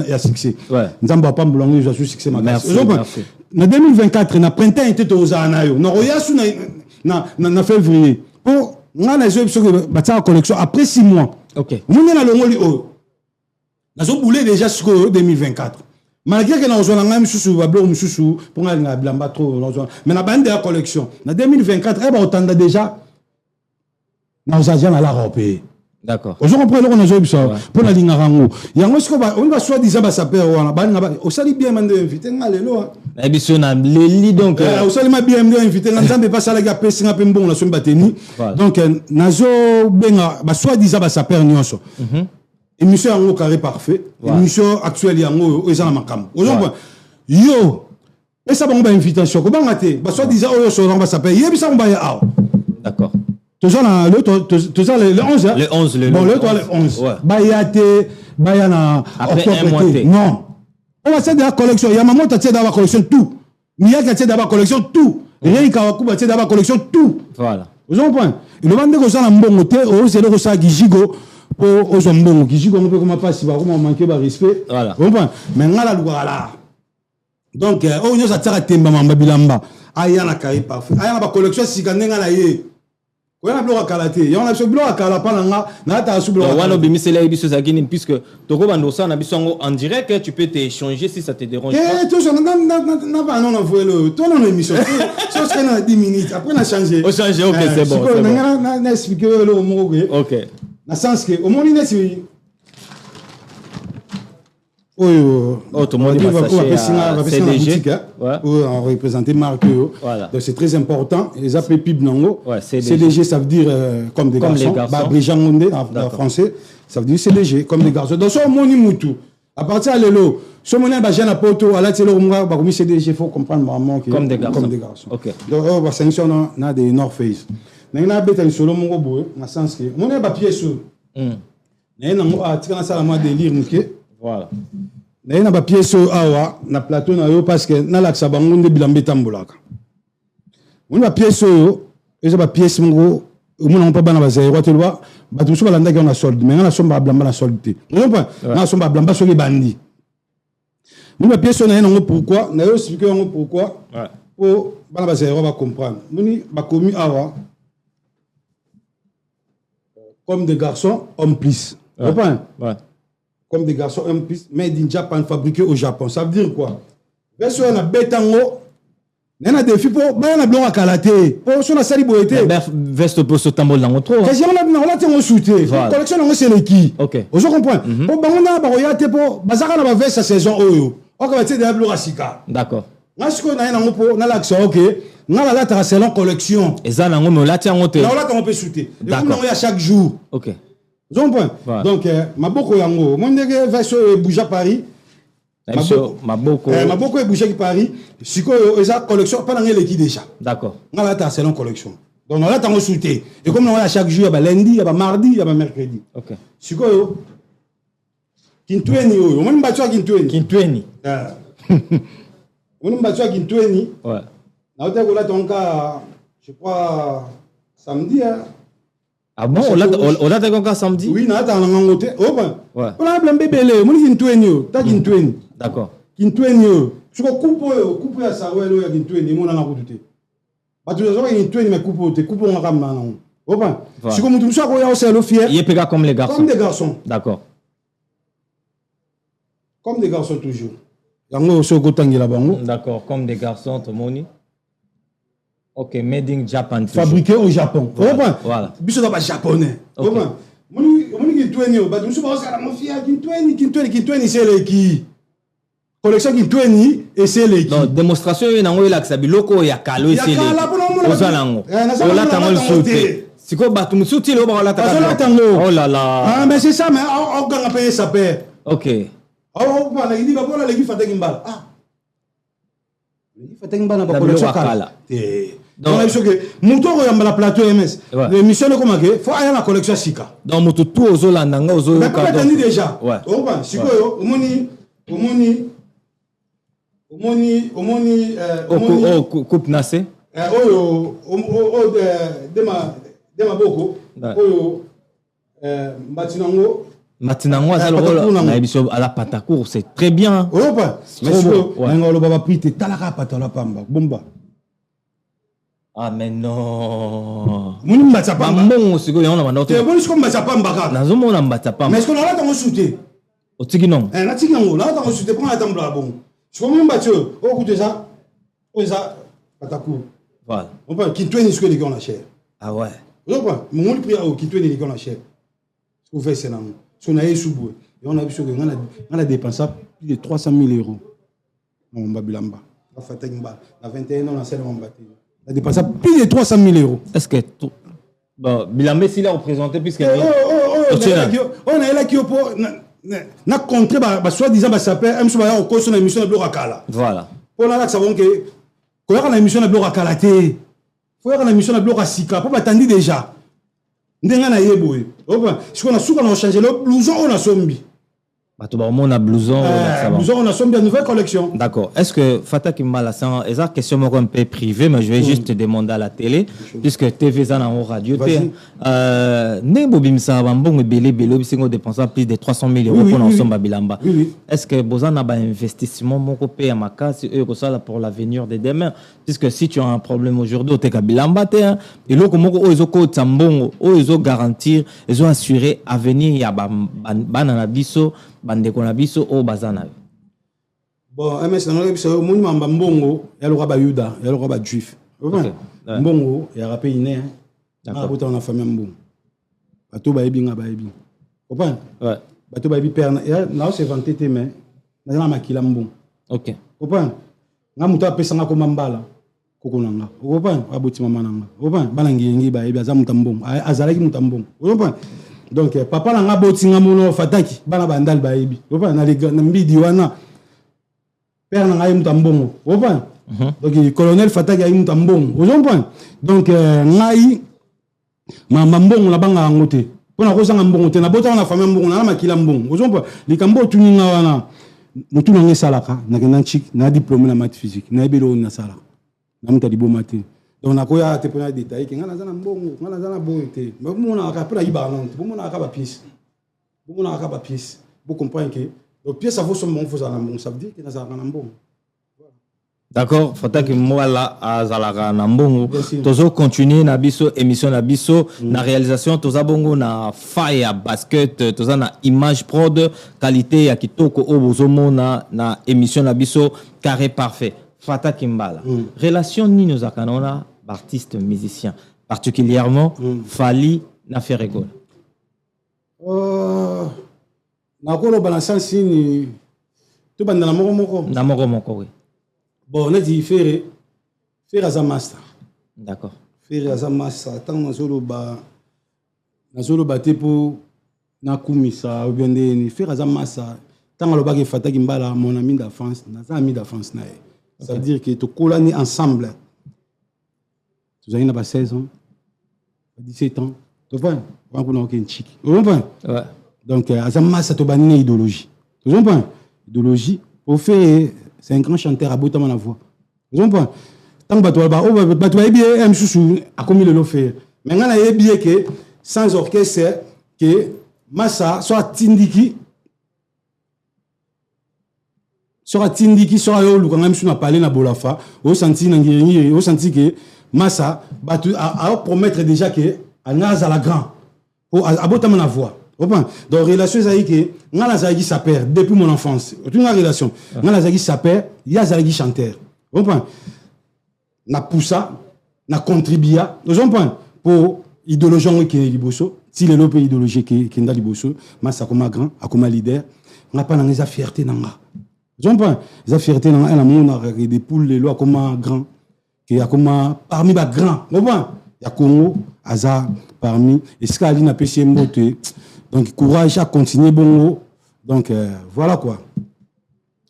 et à succès nzamba pas mbulongo je suis succès merci en 2024 na printemps était toza na yo na royasu na février pour nga les épisodes batsa collection après 6 mois. OK mon na longoli o nazo boulé déjà sur 2024. Malgré que nous avons même sous bablo sous pour aller na blamba trop mais na bande de la collection en 2024 eh ba otanda déjà nous agents à la européenne. D'accord. Vous comprenez qu'on a joué ça pour la ligne rango. Yango ce on va soit disant ça père on a sali bien mande invité ngalelo. Na biso na leli donc on sali ma bien invité nzambe pas ça la ga pesi nga pembo la somba teni. Donc nazo benga ba soit disant ça père nyonso. Émission yango carré parfait. Émission actuelle yango ezana makam. Vous comprenez? Yo et ça bon ba invitation ko bangate ba soit disant oyo so ba ça père yebisa mba ya. D'accord. Toujours le 11 hein? Le 11 le bon le 11 ouais. Bayate bayana après un mois non on va faire de la collection il y a maman t'as de la collection tout Mia qui a de la collection tout rien Kawaku a de la collection tout voilà vous comprenez le bande ko ça na mbongo te o c'est le ça gijigo pour aux mbongo gijigo on peut comment pas si va comment manquer ba respect voilà vous comprenez mais ngala lugala donc on nous a tsara temba mamba bilamba aya na kai parfait aya na ba collection sikandenga na ye. On a bloqué kalaté. On a bloqué kalapana na ta sublo. On a bimisé la biso zakini puisque toko bandosa na bisongo en direct que tu peux t'échanger si ça te dérange pas. Eh tout ça n'a pas non envoyer le toi dans l'émission. Ça c'est dans 10 minutes après on a changé. On change OK c'est bon. On a expliqué le mot OK. Na sens que au moins il est tout le monde va CDG on représente marque donc c'est très important les appels pib nango CDG ça veut dire comme des garçons bah Brigian Mondé en français ça veut dire CDG comme des garçons donc ça moni mutu à partir de là ce moni ba jeune poto ala telo moi ba comme CDG faut comprendre vraiment que comme des garçons OK donc on va sanctionner na des North Face na beta solo mongo boy na sens que moni ba pièce na nango a tika na sala moi délire muke. Voilà. Na ba pièce awa na plateau na yo parce que na laksa bango nde bilambe tambolaka. On ba pièce yo, eza ba pièce ngo, mona on pas bana ba zéro telwa, ba tout so balanda ki on a solde, mais na somba blamba na solde. On pas na somba blamba so ke bandi. Mon ba pièce na ngo pourquoi, na yo expliquer ngo pourquoi. Ouais. Pour bana ba zéro va comprendre. Moni ba commis awa comme des garçons hommes plus. Ouais. Ouais. Comme des garçons un plus made in Japan fabriqué au Japon. Ça veut dire quoi? Version na betango, nena défi pour na blonga kalaté. Pour son sali boité. Veste pour ce tambol dans trop. Quasi on a tengo shooté. Collection on c'est les qui. OK. Vous comprenez? Pour bangona ba royate pour bazaka na ba veste saison oyo. O ka bate de blonga sika. D'accord. Ngasko na ngo pour na l'action OK. Ngala la tra selon collection. Et ça nango me la tia ngote. Na la on peut shooter. D'accord. On y a chaque jour. OK. Voilà. Donc, Maboko Yango, mon nègre va se bouger à Paris. Maboko est bougé à Paris. Si quoi, ça collection, pas dans l'équipe déjà. D'accord. On a la selon collection. Donc, on a la soutien. Et comme on a chaque jour, il y a lundi, il y a mardi, il y a mercredi. Ok. Si quoi, Kintueni, on m'a battu à Kintueni. Kintueni. On m'a battu à Kintueni. Ouais. On a là, donc, je crois, samedi, Ah bon, on l'a encore samedi? Oui, on a un côté. Ouais. On a un bébé, on a une tournée, t'as une tournée. D'accord. Une tournée. Si on coupe à ça, ouais, il y a une tournée, on a un côté. Parce que il y a une tournée, mais coupe on a un si on me ça, on a le fier. Il est pega comme les garçons. Comme des garçons. D'accord. Comme des garçons toujours. D'accord, comme des garçons, tout le monde. Ok, made in Japan. Fabriqué au Japon. Voilà. Biso da japonais. Ok. Moni ki tweni o ba musu ba osala mafia ki tweni c'est le qui. Collection ki tweni et c'est le qui. Non, démonstration na ngo ila ksabi loko ya kalo c'est le. Ozala ngo. Ola tango souté. Siko batu musuti lo ba la tango. Oh là là. Ah mais c'est ça mais on ganga payer ça paie. Ok. Oh ba na idi ba bola le ki fata kimbala. Ah. Le ki fata kimbala ba collection kala. Donc, moto ko la plateau MS. L'émission est comme que faut aller la collection Sika. Donc moto tout aux Holandanga aux mais comme tu dis déjà. Ouais. Siko omoni coupe nassé. Dema boko. Matinango. Matinango na émission à la Patacour, c'est très bien. Mais siko ngolo baba prite talaka patala pamba. Bomba. Ah mais non. Moni mbatsa pamba. Mbongo siko yona bana te boni siko mbatsa pamba ka. Nazo mona mbatsa pamba. Mais siko la tango shooter. Otiki non. Na tiki ngo la tango shooter prend la tamba bon. Siko mo mbatio o kute ça. O ça pataku. Voilà. On peut qui tweni siko les on la cher. Ah ouais. Donc quoi, mon prix au qui tweni les on la cher. Ce qu'on fait c'est là. Si on a eu sous et on a vu sur on a dépensé plus de 300 000 euros. On va bilamba. La fatigba. La 21 ans on a seulement battu. On a dépensé plus de 300 000 euros. Est-ce que tout... Bon, Bilambé, s'il a représenté, puisque... On est là qui n'a contré, soi-disant, ça peut être un peu sur l'émission de Bloracala. Voilà. On a là que savons que quand on a l'émission de Bloracala, il faut avoir l'émission de Bloracika, pour attendre déjà. Nous avons un yéboué. Si on a souvent changé le blouson, on a sombi. On a blouson, on a sombi une nouvelle collection. D'accord. Est-ce que Fata Kimbala, c'est une question un peu privée, mais je vais juste te demander à la télé, puisque TV est en radio. Nebo Bimsa, Bambong, Belé, Belé, Bissingo dépensant plus de 300 000 euros pour l'ensemble à Bilamba. Est-ce que Bozan a un investissement, mon copé à ma case, pour l'avenir de demain? Puisque si tu as un problème aujourd'hui, tu es à Bilamba, et là, comme ils ont garantir, ils ont assuré l'avenir, il y a Bananabiso, Bandekonabiso, au Bazana. Bon, MS, mon nom Mbongo, il y a le rabat Yuda, il y a le rabat juif. Mbongo, il y a rappé iné. D'accord. On a famille Mbongo. Bato Baebi nga Baebi. Comprends? Ouais. Bato Baebi père, là c'est vanté mais na na makila Mbongo. OK. Comprends? Nga muto apesanga ko mambala. Kokonanga. Comprends? Aboti mama nanga. Comprends? Balangi ngi Baebi azamuta Mbongo. Azalaki muta Mbongo. Comprends? Donc papa nanga boti nga mono fataki bana bandal Baebi. Comprends? Na les na mbidi wana. Père nanga muta Mbongo. Comprends? Donc colonel fataki ayi muta Mbongo. Comprends? Donc ngai Mbongo la banga ngote. Pona ko sanga Mbongo te na bota na famille Mbongo na makila Mbongo. Comprends? Likambo tuninga wana. Mutu nange salaka na kenanchik na diplôme na maths physique na ebelo na sala. Na muta diplôme te. Donc na koya te pona détail ke ngana zana Mbongo, ngana zana boyete. Mais mona ka pela iba non, mona ka ba pièce. Mona ka ba pièce. Vous comprenez que donc pièce ça vaut son bon faut ça na Mbongo, ça veut dire que na ça na Mbongo. D'accord, faut que moi là à Zalaga na Mbongo tozo continuer na biso émission na biso na réalisation toza bongo na fire basket toza na image prod qualité ya kitoko obozomo na émission na biso carré parfait Fata Kimbala relation ni nous akanona artiste musicien particulièrement Fali na Ferregol na ko lo balance ni to banda na moko oui. Bon, on a dit faire à master. D'accord. Faire à master. Tant que nous battre pour na kumisa ou bien faire à master. Tant que le bague Fata Kimbala, mon ami d'enfance, notre ami d'enfance nae. Ça veut dire que tu colons ensemble. Tu as pas 16 ans, 17 ans. Tu vois, on a aucun chic. Tu vois? Ouais. Donc à master tu as une idéologie. Tu vois? Idéologie pour faire. C'est un grand chanteur à bout de la voix. Vous comprenez? Tant que tu as bien, M. Soussou a commis le fait. Maintenant, il y a bien que sans orchestre que massa soit tindiki soit yo lukanga misu na parler na bolafa au senti na ngiringi au senti que massa batu a promettre déjà que anaza la grand pour abotama na voix. Donc relation ça que ngala zaki sa père depuis mon enfance. Toute une relation. Ngala zaki sa père, ya zaki chanteur. Comprends? Na poussa, na contribua. Vous comprenez? Pour idéologie qui est liboso, si le lope idéologie qui est dans liboso, massa comme grand, comme leader, n'a pas na fierté nanga. Vous comprenez? La fierté nanga la monde des poules les lois comme grand qui a comme parmi les grands. Vous comprenez? Ya Congo, Aza parmi et ce qu'il n'a pas chez Mbote. Donc, courage à continuer, bon. Donc, voilà quoi.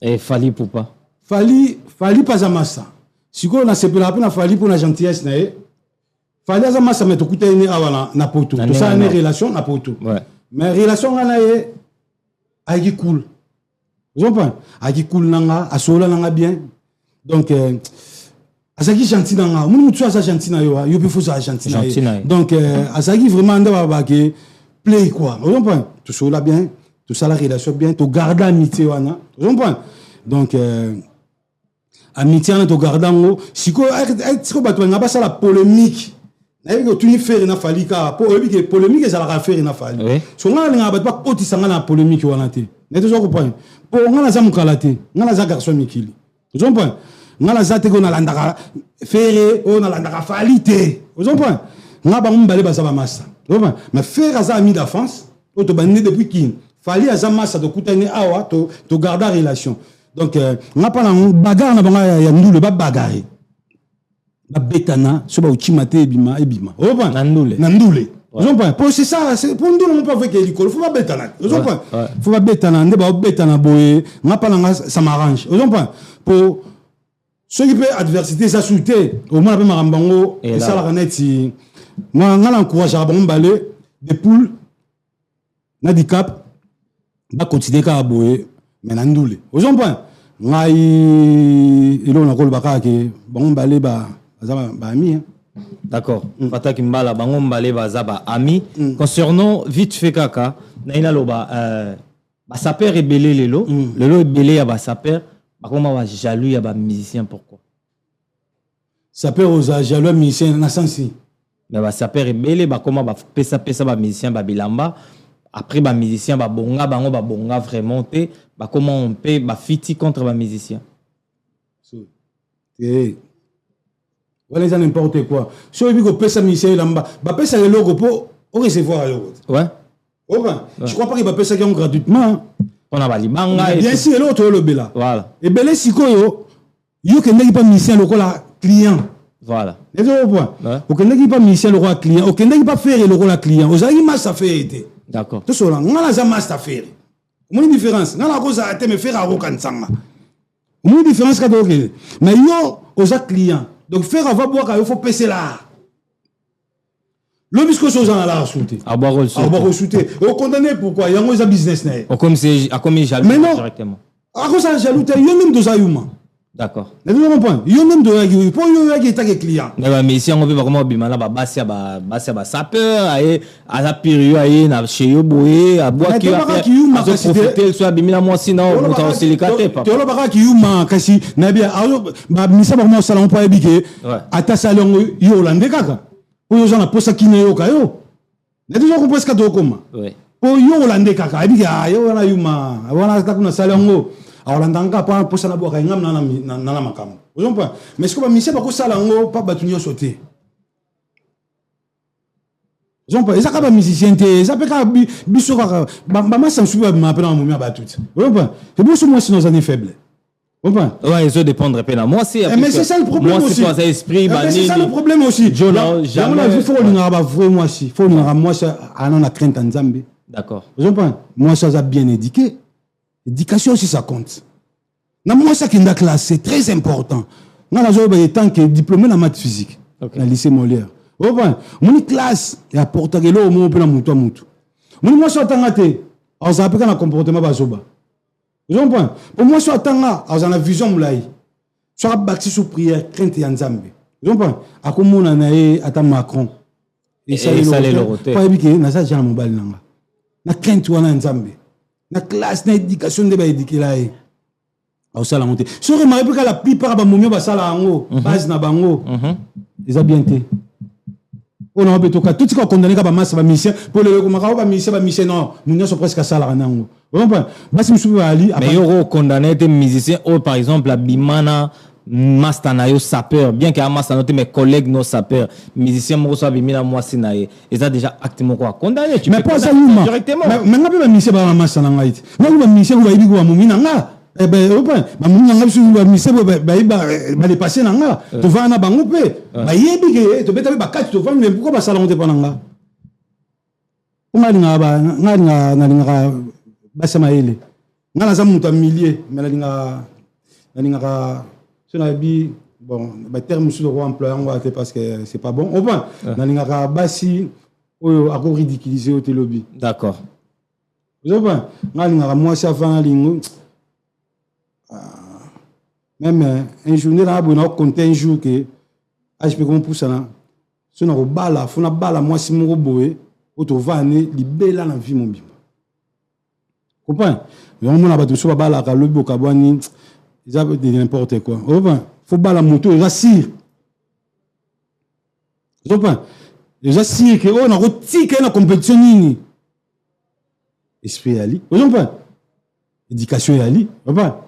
Et Fali Poupa. Fali pas à massa. Si on a sepelé la Fali pour la gentillesse, Fali à massa, mais tout coûte na poto. Tout ça, une relation, na poto. Mais relation, on a aïe cool. Vous comprenez? Aïe cool, nanga, asola, nanga bien. Donc, Azaki gentil nanga. Moun tu as gentil na yo, yo peut faire gentil na. Donc, Azaki vraiment ndaba ke play quoi. Vous comprenez? Tout ça là bien, tout ça la relation bien, tu gardes l'amitié wana. Vous comprenez? Donc amitié na tu gardes ngo. Siko bato nga ba ça la polémique. Na yo tu ni faire na fali ka pour que polémique ça la faire na fali. So nga nga ba pas koti sanga na polémique wana te. Na tu comprends? Pour nga na za mukalate, nga na za garçon mikili. Vous comprenez? Nga na za te ko na landaka faire on na landaka fali te. Vous comprenez? Nga ba mbale ba za ba massa. Mais faire à ami d'enfance, tu as depuis qui fallait à Zamasa de Koutane Awa, tu gardes la relation. Donc, on n'a pas de bagarre, on a un bagarre. La bétana, ce que tu m'as dit, Ebima. Nandoule. C'est ça, pour nous, on peut faire l'école. Il faut pas bétana. Il faut pas bétana. On n'a bétana, on n'a pas ça m'arrange. Pour ceux qui peuvent adversité, ça souhaiter, au moins, on a Marambango, et ça la renette. Moi, je encourage à balai des poules, handicap, je continue à boire, mais je suis vous comprenez? Moi, je suis balai, ami. D'accord. Fata Kimbala, Bangon Balé, Bazaba, ami. Concernant vite fait caca, Naina Loba, sa père est belé le lot est belé à sa père, comment va jaloux à musicien, pourquoi? Sa père aux jaloux musicien, dans sens. Mais sa père est belé, comment va pesa musicien bilamba. Après musicien bonga vraiment te, comment on peut fiti contre musicien. Voilà, c'est n'importe quoi. Si on veut que pesa musicien lamba, pesa le logo pour recevoir le logo. Ouais. Je crois pas qu'il va pesa gratuitement. On a balibanga. Bien sûr, l'autre le bela. Voilà. Et belé sikoyo, yo que n'est pas musicien le la client. Voilà. Les autres points. Au Kenya qui pas musicien le roi client, au Kenya qui pas faire le rôle client. Aux aïe mas ça fait été. D'accord. Tout cela, on a la mas ça fait. Mon différence, on a la cause à te me faire à rokansanga. Mon différence quand ok. Mais yo aux clients. Donc faire avoir boire il faut passer là. Le bisco chose en la sauter. À boire au sauter. Au condamné pourquoi? Il y a un business né. Comme c'est à comme jaloux directement. À cause ça jaloux, il y a même deux ayuma. D'accord. Vous comprenez? Il y a même de pour y a des clients. Mais si on veut vraiment bimala basia sapeur à la période na chez yo boé à boire qui va profiter soit bimila moi sinon on t'a silicate pas. Tu le baka qui yuma kasi na bien ba misa ba mo salon pas ebike ata salon yo hollandais kaka. Pour yo na posa kine yo kayo. Na toujours comprendre ce que tu comment. Oui. Pour yo hollandais kaka ebike yo na yuma wana ta kuna salon go. Alors, on a pas pour ça la boire ngam na makam. Vous comprenez? Mais ce que monsieur pas ko sala ngo pas batunyo sauter. Vous comprenez? Ça ka musicien té, ça peut ka biso ka ba massa suba m'appelle en momia ba tout. Vous comprenez? C'est bon moi sinon ça est faible. Vous comprenez? Ouais, ils ont dépendre peine. Moi c'est mais c'est ça le problème aussi. Moi c'est esprit mais c'est ça le problème aussi. Jamais il faut l'ingara ba moi aussi. Faut l'ingara moi ça on a crainte en Zambie. D'accord. Vous comprenez? Moi ça a bien éduqué. L'éducation aussi ça compte. Na moi ça qui est classe c'est très important. Nga la job tant que diplômé en maths physique na lycée Molière. Vous comprenez? Mon classe et apporter le mot pour la mutu mutu. Mon moi ça tangate, on s'appelle na comportement bazoba. Vous comprenez? Pour moi ça tanga, on a la vision moulai. Soit bâti sous prière crainte ya Nzambe. Vous comprenez? Akomona na ata Macron. Et ça le roté. Pas ébiqué, na ça j'ai mobile nanga. Na crainte wana nzambe. Na classe na éducation de ba éduquer là. Au sala monter. Si remarquez que la plupart ba momio ba sala ngo, base na bango. Ils ont bien été. On a besoin tout ce qu'on condamné comme masse ba mission pour le comment ba mission non, nous sommes presque à sala nango. On pas. Basi musubi ali. Mais yo condamné des musiciens par exemple la Bimana Mastana yo sapeur bien qu'à Mastana mes collègues nos sapeurs musiciens mo so bimina moi sinaye ils ont déjà activement quoi condamné tu mais pas ça directement mais nga ba mission ba Mastana ngai nga ba mission ba ibi ko mumina nga eh ben open ba mumina nga bisu ba mission ba les passer nga to va na bango pe ba yebi ke to beta ba kati to va mais pourquoi ba sala monter pendant nga nga ba sama ele nga na za muta millier mais la nga si on a dit, bon, le terme sur le roi employeur, parce que c'est pas bon. Au point, on a bassi, on a ridiculisé au lobby. D'accord. Vous avez pas, moi, ça fait un ligne. Même un journée, on a compté un jour que, je peux comprendre ça. Si on a bala, on a bala, moi, si mon robot est, on va aller libérer la vie, mon bim. Vous comprenez? On a battu sur la bala, le lobby, au ils ont dit n'importe quoi. Il faut pas la moto, ils assurent. Ils assurent qu'on a retiré la compétition. Esprit Ali. Ils ont pas. Éducation Ali. Ils ont pas.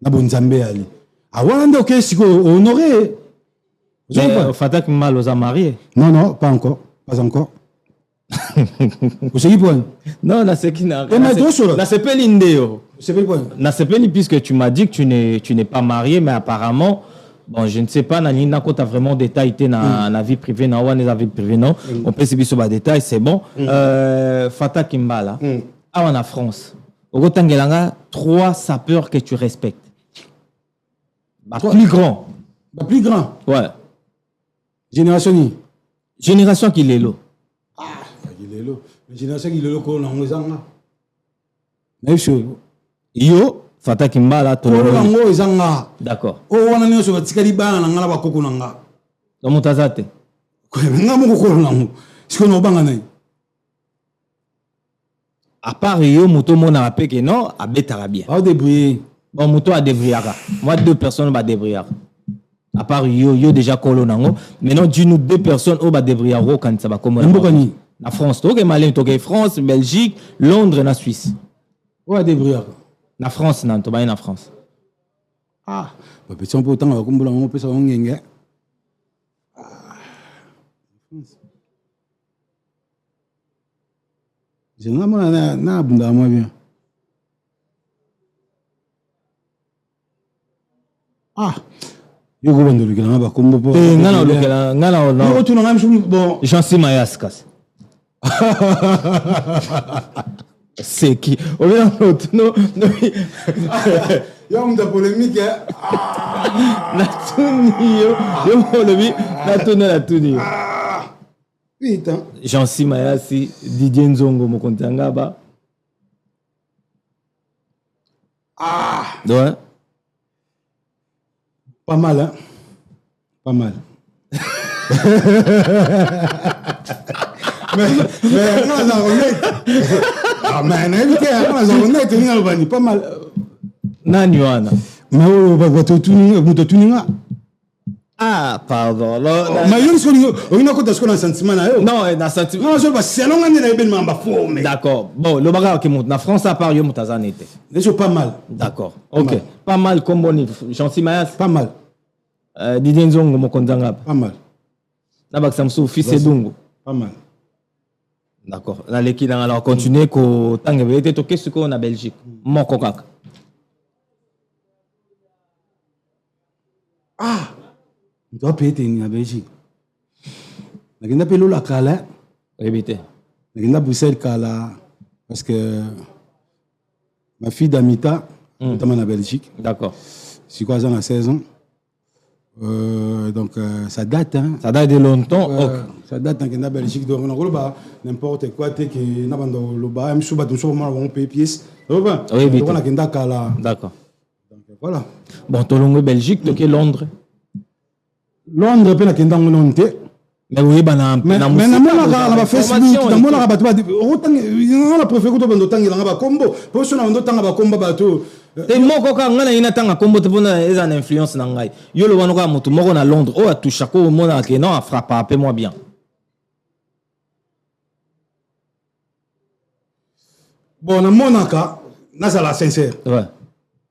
La bonne Zambé Ali. Ah ouais, ok, c'est honoré. Mais Fatak Mal aux a mariés. Non, pas encore. Pas encore. Vous savez quoi? Non, là c'est qui n'a rien. Là c'est pas l'indéo. C'est pas quoi? Là c'est pas puisque tu m'as dit que tu n'es pas marié, mais apparemment, bon, je ne sais pas, Nana, quand tu as vraiment détaillé dans la vie privée, dans la vie privée, non? On peut se sur les détails, c'est bon. Fata Kimbala, en France, au Rotangelanga, 3 sapeurs que tu respectes. Plus grand. Plus grand? Ouais. Génération qui l'est là. La génération qui est là, on a un mais yo Fata Kimbala to d'accord on a so batikali bana ngala bakoko nanga do mutazate ko ngamo ko nango siko no banga nai à part yo muto mona apeke non abetara bien ba débrouiller bon muto a débrouillera moi 2 personnes ba débrouiller à part yo déjà kolo nango maintenant dis-nous 2 personnes au ba débrouiller quand ça va comme la France to ke malin to ke France Belgique Londres na Suisse. Ouais, débrouiller. La France, non, tu vas en France. Ah, petit un peu de temps, on peut s'en gagner. Je n'ai pas de moi bien. Ah, yo go bando lukela ba kombo po. Ngana lukela, ngana no. Yo tu na ngam bon. Jean-Si Mayaskas. C'est qui? On est dans l'autre. Non. Il y a une polémique. Putain. Jean-Si Mayasi, Didier Nzongo, Mokontangaba. Ah. Ouais. Pas mal, hein? Pas mal. mais non, ah, mais pas mal. Nanyuana. Ah, pardon. D'accord. Bon, le bagage qui monte. La France, à part, il y a pas mal. D'accord. Ok. Pas mal comme bon. Jean-Si Mayas. Pas mal. Didier Nzongo, Mokondanga. Pas mal. Nabak Samsou, fils et Dungo. Pas mal. D'accord. Là, l'équipe, alors, continuer qu'au temps que vous êtes toqué ce qu'on a en Belgique. Mon coca. Ah! On doit payer en Belgique. On a payé la Kala. Répétez. On a poussé le Kala. Parce que ma fille d'Amita, notamment en Belgique. D'accord. C'est quoi ça, dans la saison? Donc ça date, hein. Ça date de longtemps. Ça date dans la Belgique. Donc on a n'importe quoi, tu es que n'a pas le bas, même si on paye pièces. Oui, d'accord. Voilà. Bon, tu es Belgique, tu es Londres. Londres, puis la Kenda on monte. Mais oui, mais namonaka na Facebook namonaka bato on a préféré que bando tangela ba kombo poso na bando tanga ba komba bato te moko ka ngana ina tanga kombo te pona eza na influence na ngai yo lo wana ka moto moko na Londres o atusha ko mona ke non a frappe appelle-moi bien bon namonaka nazala sincère ouais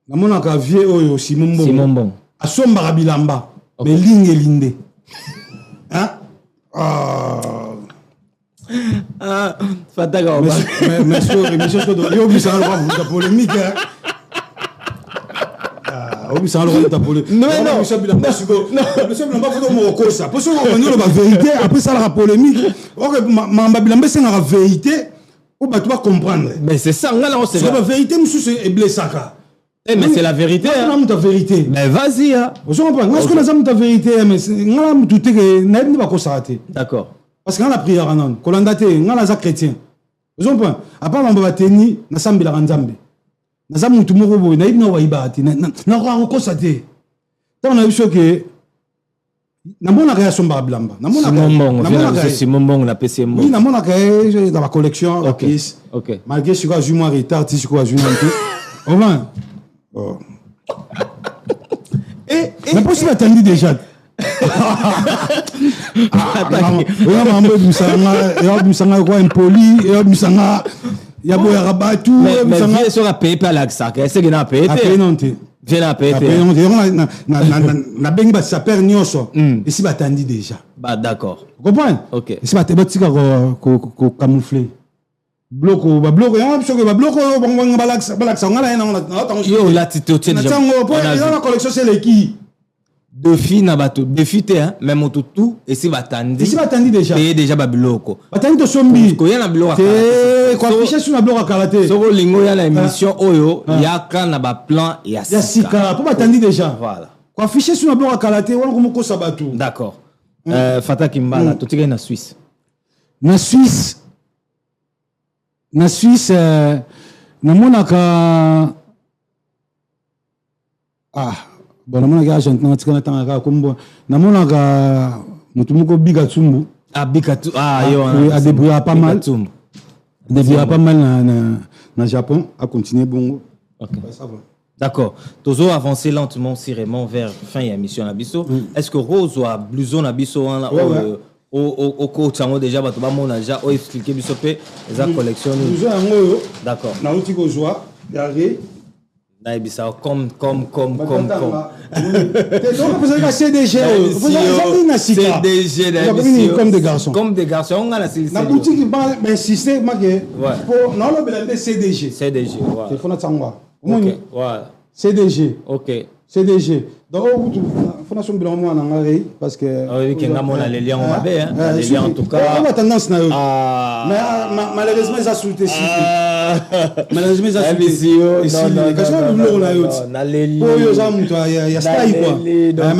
namonaka vieux oyo Simon Bon asomba bilamba mais ligne linde hein Fataga mais yo bisa la polémique non monsieur Bilamba faut mo ko ça parce que on la vérité après ça la polémique OK Mamba Bilamba c'est la vérité ou ba tu vas comprendre mais c'est ça ngala on sait la vérité monsieur est blessaka. Mais c'est la vérité. On a ta vérité. Mais vas-y. Vous comprenez? Est-ce qu'on a ta vérité? Mais on a tout que n'aime pas qu'on s'arrête. D'accord. Parce qu'on a prière en on. Qu'on a daté, on a les chrétiens. Vous comprenez? À part on va tenir, na sambi la ranzambe. Na sambi tout moro boy, na ibna wa ibati. Na on constaté. Tant on a vu ce que na mona réaction ba Bilamba. Na mona Simon Bon na PC Bon. Oui, na mona que dans la collection. OK. Malgré ce que je moi retard, tu sais quoi je un peu. Au moins. Oh. Mais pourquoi tu attendu déjà? Mais sur la paye pas l'accent. Est-ce qu'il a payé? Viens à payer. Na bengi ba saper nyoso. Et si batandi déjà. Bah d'accord. Vous comprenez? OK. Si batika ko camoufler. Bloco on yo là tu te la collection c'est les qui de filles na bato de filles hein même tout et si batandi déjà payer déjà ba biloko batandi to sombi ko ya na biloko quoi afficher sur na biloko karaté soko lingo ya la émission oyo ya ka na ba plan ya sika pour batandi déjà voilà quoi afficher sur na biloko karaté wana ko moko sabatu d'accord Fata Kimbala to tika na Suisse namonaka bon namonaka agent na tika na tanga kombo namonaka mutu moko Bika Tsumbu yo a débrouillé pas mal na Japon a continuer bongo. OK. Ça va. D'accord. Toujours avancer lentement Raymond vers fin ya mission na biso. Est-ce que Rose ou blouson na biso wana au coach déjà bato ba mona déjà o expliquer biso pe za collection d'accord na uti ko joie yare na ibisa comme donc vous avez CDG vous avez une CDG comme des garçons on a la na boutique ba insister maké pour na lo belande CDG voilà téléphone tsangwa voilà CDG donc fondation bilan moi na ngari parce que oui que ngamona les liens on avait hein les liens en tout cas on a tendance na mais malheureusement ça sous-té malheureusement ça mais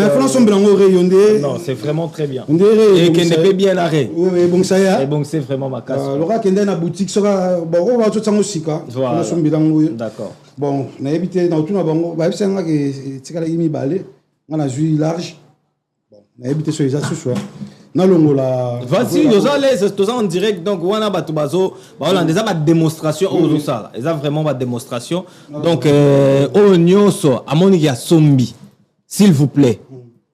fondation bilan rayonné non c'est vraiment très bien et qui ne peut bien arrêter oui bon ça y est bon c'est vraiment ma casse le gars qui est dans la boutique sera bon on va tout ça aussi quoi fondation bilan d'accord bon na éviter dans tout na bango ba c'est nga que tikala imi balé on a joué large bon na éviter sur les accessoires na longola vas-y nous allons tous en direct donc wana batu bazo ba on déjà ba démonstration au ça ils ont vraiment ba démonstration donc au nyoso amoni ya sombi s'il vous plaît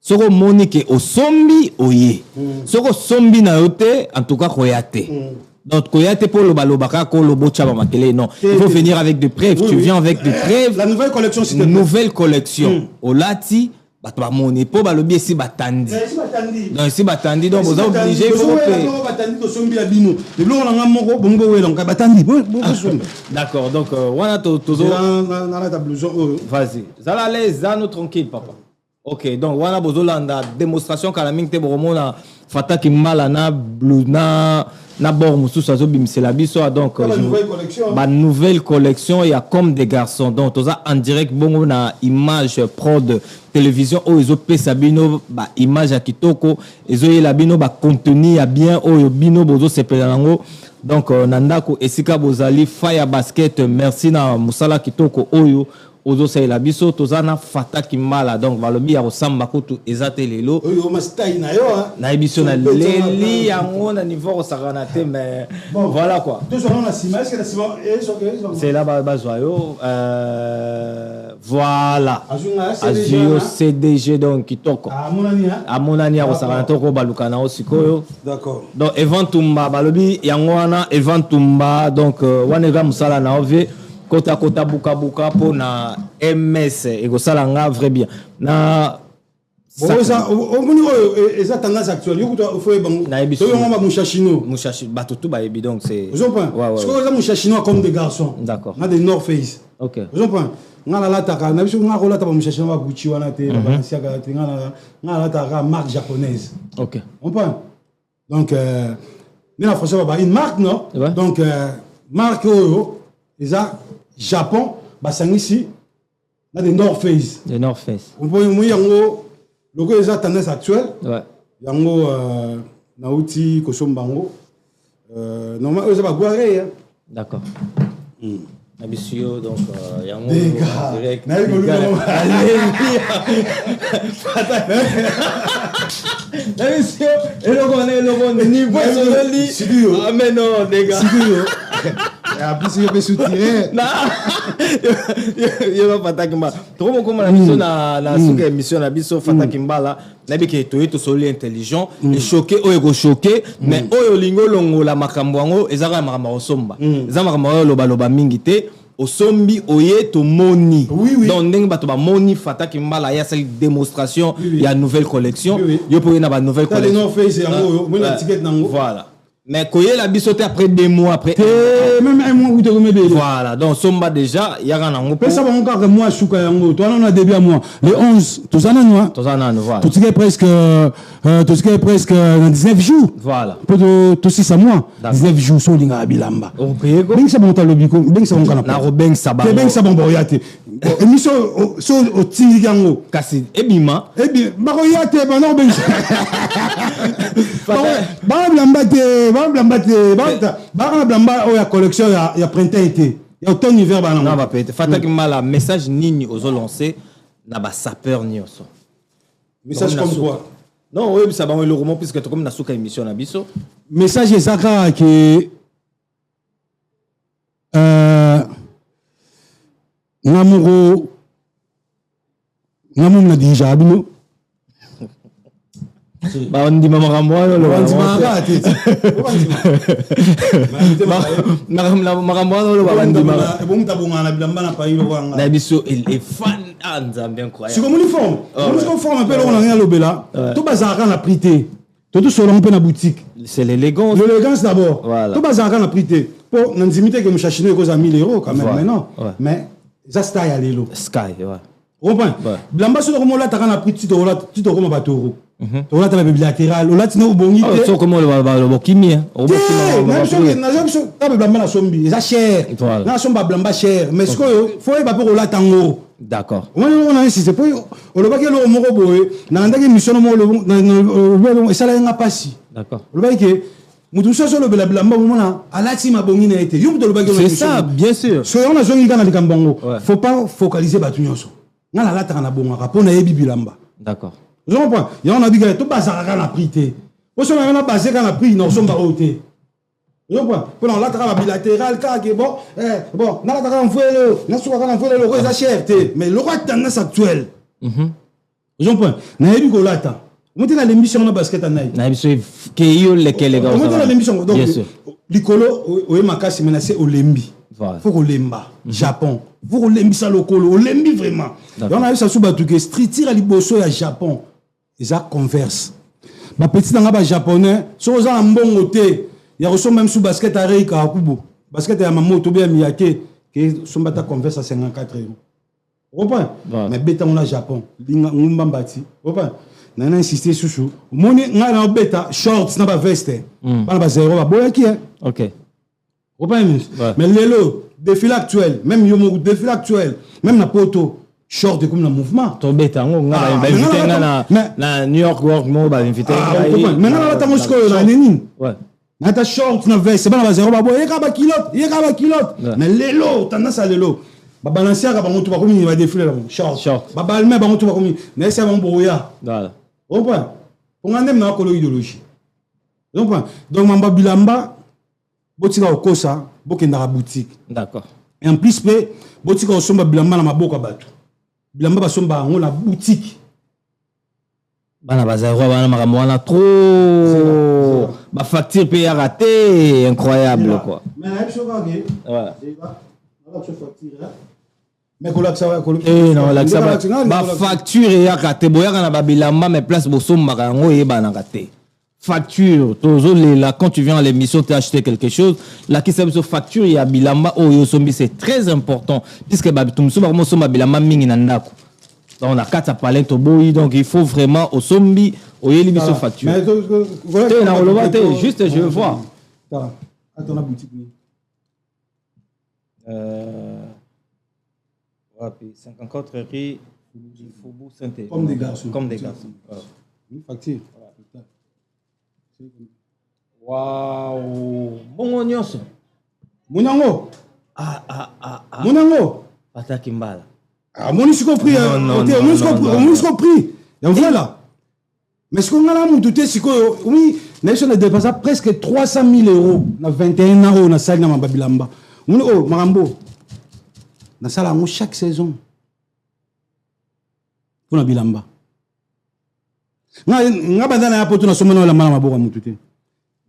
soko monique au sombi oye soko sombi na yote en tout cas koyate donc koyate pour le balobaka ko le bocha ba makele non il faut venir avec des preuves tu viens avec des preuves la nouvelle collection c'est une nouvelle collection au lati bato ba moni po balobi si batandi donc si batandi donc vous êtes obligé il faut que batandi to sombi ya bino de lo nga moko bongo welo nga batandi d'accord donc wana to na la blouson vas-y ça la laisse ça nous tranquille papa. OK donc wana bozolanda démonstration kala mingte boromona Fata Kimbala na bluna na bord mususu azobimisela biso donc ba nouvelle collection il y a comme des garçons donc toza en direct bongo na image pro de télévision o ezo pesa bino ba image ya kitoko ezo yela bino ba contenu ya bien oyo bino bozo sepela nango donc nandako esika bozali fire basket merci na musala kitoko oyo ozo c'est la biso tozana fata kimbala donc balobi ya kosamba kutu ezate lelo oyo mastai na yo na biso na leli yango na niveau osakana te mais voilà quoi toujours on a ciment est-ce que la ciment c'est là bazwa yo voilà azio CDG donc kitoko amonani ya kosakana toko balukana osikoyo d'accord donc eventumba balobi yango wana eventumba donc wana ga musala na ove kota buka po na MS et ko sala nga vrai bien na bon ça au niveau eza tendance actuelle yo kuto faut bango to yo ngoma mushashino batutu ba ebi donc c'est vous comprenez ce que ça mushashino comme des garçons d'accord na des North Face OK vous comprenez ngala lataka na biso ngako lata ba mushashino ba Gucci wana te ba Balenciaga te ngala lataka marque japonaise OK on comprend donc ni la français ba une marque non donc marque oyo eza Japon basangisi na des North Face on peut y yango logo eza tendance actuelle yango na outil kosombango normalement eza ba boire d'accord Abisio donc yango direct na yiko Abisio eloko niveau sololi amen non les gars en plus il peut soutirer il va fata kimbala trop comme la mission na suka émission na biso fata kimbala na bi ke to soli intelligent et choqué o ego choqué mais oyo lingo longo la makambo ngo ezaka makambo osomba ezaka makambo loba mingi te osombi oye to moni donc ndenge bato ba moni fata kimbala ya cette démonstration ya nouvelle collection yo pour na ba nouvelle collection voilà mais koye la bisote après 2 mois après même 1 mois ou te remet voilà donc somba déjà ya na ngo ça va encore moi shuka yango toi on a début à moi le 11 tozana voilà tout ce presque dans 19 jours voilà pour tout 6 mois 19 jours so linga bilamba ben ça monta lobiko ben ça on kana na robeng sabang ben ça bon boyate émission so au tingango kasi ebima ba boyate ba non ben ba blamba blamba o ya collection ya printemps été ya automne hiver ba non ba pete fata kimbala message nini ozo lancer na ba sapeur nyoso message comme quoi non oui ça va le roman puisque comme na suka émission na biso message ezaka que ngamu na déjà bino ba ndima makambo wana lo makambo wana lo ba ndima ebonga bilamba na payi lo wanga na biso et fan nzambe incroyable si comme uniforme on forme un peu lo na lobela to bazaka na prité to solo un peu na boutique c'est l'élégance d'abord to bazaka na prité pour nanzimite que mushashino eko za 1000 € quand même mais non mais ça style ya lelo sky ouais comprends bilamba so ko mola taka na prité to ko batoro on a la bilatéral on a tino bongi so comment le bokimi na blamba na sombi ça cher na somba blamba cher mais ce que faut pas pour la tango d'accord on a insisté pour on le ba ke lo moko boye na ndaki mission mo le ça la nga pasi d'accord le ba ke mutu so le blamba mona alati ma bongi na été yo to le ba ke c'est ça bien sûr so on a zongi kana likambongo faut pas focaliser batu nyonso na la lata na bonga pour na yebi bilamba d'accord je comprends. Il y a un avis qui tout bazar à la prité. Pour ça, on a basé quand la prix, non, sommes barotés. Je comprends. Pour la trame bilatérale, car bon, bon, n'a pas qu'un fouet n'a pas qu'un fouet le roi cherté, mais le roi tendance actuelle. Je comprends. N'a pas eu que l'ata. On dit dans l'émission de basket à Naï. N'a pas eu que yo lesquels les gars. On dit dans l'émission donc l'icolo ou makasi menacé au lembi. Faut qu'on lemba Japon. Faut qu'on lembi ça le colo, on lembi vraiment. On a eu ça sous batu que street tire à liboso à Japon. Ils a converse. Ma petite dans japonais, so za mbongo te. Ya reço même sous basket à Reika Akubo. Basket à maman to bien miyake que son bata converse à 54 €. Comprends? Mais beta on a Japon. Linga ngumba mbati. Comprends? Nana insister chouchou. Moni ngana beta shorts na ba veste. Bana ba 0 ba boya ki. OK. Comprends? Mais lelo défilé actuel, même yomo défilé actuel, même na poto short comme le mouvement tomber tango nga ba invité na New York Work mo ba invité mais na la tango sko na nini ouais na ta short na veste ba na 0 ba boye ka ba kilote mais lelo tendance à lelo balancer ka bango to ba komi va défiler là short babalme bango to ba komi mais c'est bon boya voilà on point on a même na ko idéologie donc mamba bilamba botika okosa bokenda ka boutique d'accord et en plus pe botika osomba bilamba na maboka bato bilamba basomba ngo na boutique bana bazaro bana makambo wana trop ma facture paye raté incroyable quoi mais la chose voilà mais non la facture est raté boya na babilamba mais place bosomba ngo yeba na raté facture là quand tu viens à l'émission tu as acheté quelque chose la qui c'est facture il y a bilamba oyosombi c'est très important puisque babitumso ba mosomba bilamba mingi na ndako donc on a quatre palais toboyi donc il faut vraiment au sombi au yelibiso facture juste je veux voir attends la boutique 54 rue du Faubourg Saint-Étienne comme des garçons une facture waouh bon nyonso munango Fata Kimbala. Ah, mon isco pris, mon isco pris. Et voilà. Mais ce qu'on a là, oui, nation a dépassé presque 300 000 euros. Na 21 ans, on a ça dans ma babilamba. Oh, Marambo. Na ça là, chaque saison. Pour la bilamba. Nga bandana ya poto na somana la mala maboka mutute.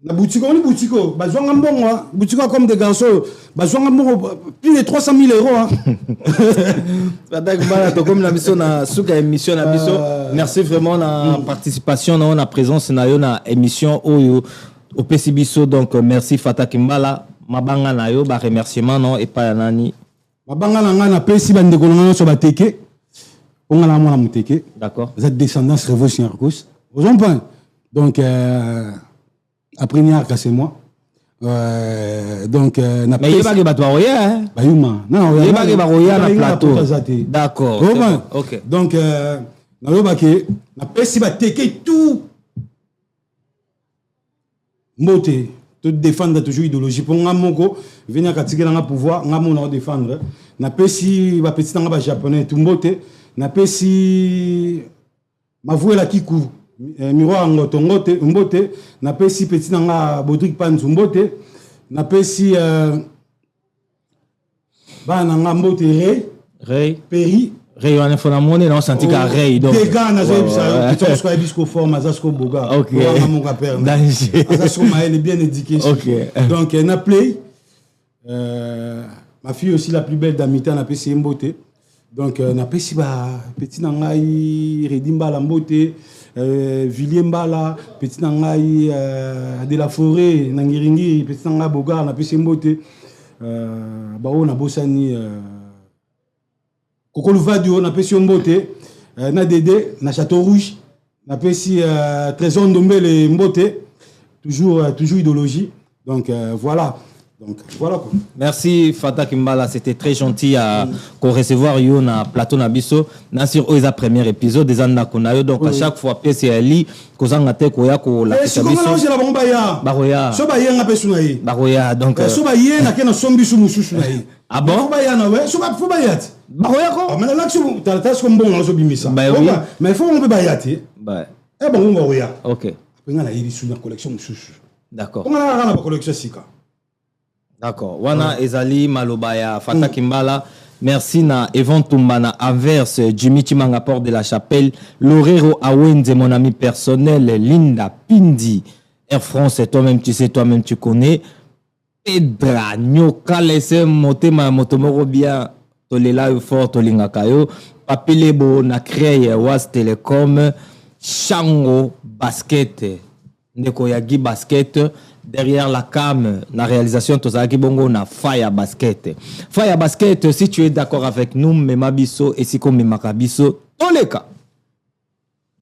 La boutique, on est boutique, bazwanga mbongo, boutique comme des garçons, bazwanga mbongo plus de 300 000 euros. Comme la mission na suka émission na biso. Merci vraiment na participation na présence na yo na émission au PCBiso donc merci Fata Kimbala mabanga na yo ba remerciement non et pas nani. Mabanga na nga na pesi bande ko ngana so bateke. On a la mona muteke. D'accord. Vous êtes descendance révolution Arcos. Vous en parlez. Donc après Niarka c'est moi. Donc na mais il va que batwaroya hein. Bayuma. Non, il va que baroya na plateau. D'accord. OK. Donc na lobake na pesi bateke tout moté te défendre toujours idéologie pour nga moko venir katikela nga pouvoir nga mona défendre na pesi ba petit nga ba japonais tout moté na pesi mavuela kiku miroir ngoto ngote mbote na pesi petit nga Bodrick Panzu mbote na pesi bana nga mbote Ray Peri Ray on fona monnaie on senti ka Ray donc des gars na ça qui sont bisco forme azasko boga on mon père azasko maël bien éduqué donc na play ma fille aussi la plus belle d'Amita na pesi mbote donc na pesi ba petit nangai Redimba la mbote Villiers Mbala petit nangai de la forêt nangiringi petit nangai boga na pesi mbote ba on a bosani Kokolo Vadio na pesi mbote na Dédé na Château Rouge na pesi Trésor Ndombele mbote toujours idéologie donc voilà. Donc voilà quoi. Merci Fata Kimbala, c'était très gentil à recevoir yo na plateau na biso na sur oza premier épisode des anna konayo donc à chaque fois pièce ali kozanga te koya ko la biso. Baroya. So ba yenga pesu na yi. Baroya donc so ba yena ke na sombi su mususu na yi. Ah bon? Fo ba yana we, so ba fo ba yati. Baroya ko? Ah mais là tu t'as ce comme bon na so bimisa. Mais faut on peut ba yati. Bah. Eh bon on baroya. OK. Après nga la yi su na collection mususu. D'accord. On a la collection sika. D'accord. Wana ezali malobaya Fata Kimbala. Merci na Evan Tumbana Averse Jimmy Chimanga Port de la Chapelle Lorero Awenze mon ami personnel Linda Pindi Air France toi-même tu sais toi-même tu connais Pedra Nyoka laisse motema motomoro bien tolela fort tolinga kayo Papelebo na créé Was Telecom Chango Basket Ndeko Yagi Basket. Derrière la cam, la réalisation, Tozaki Bongo, na Fire Basket. Fire Basket, si tu es d'accord avec nous, Memabiso et Siko Memakabiso, dans les cas.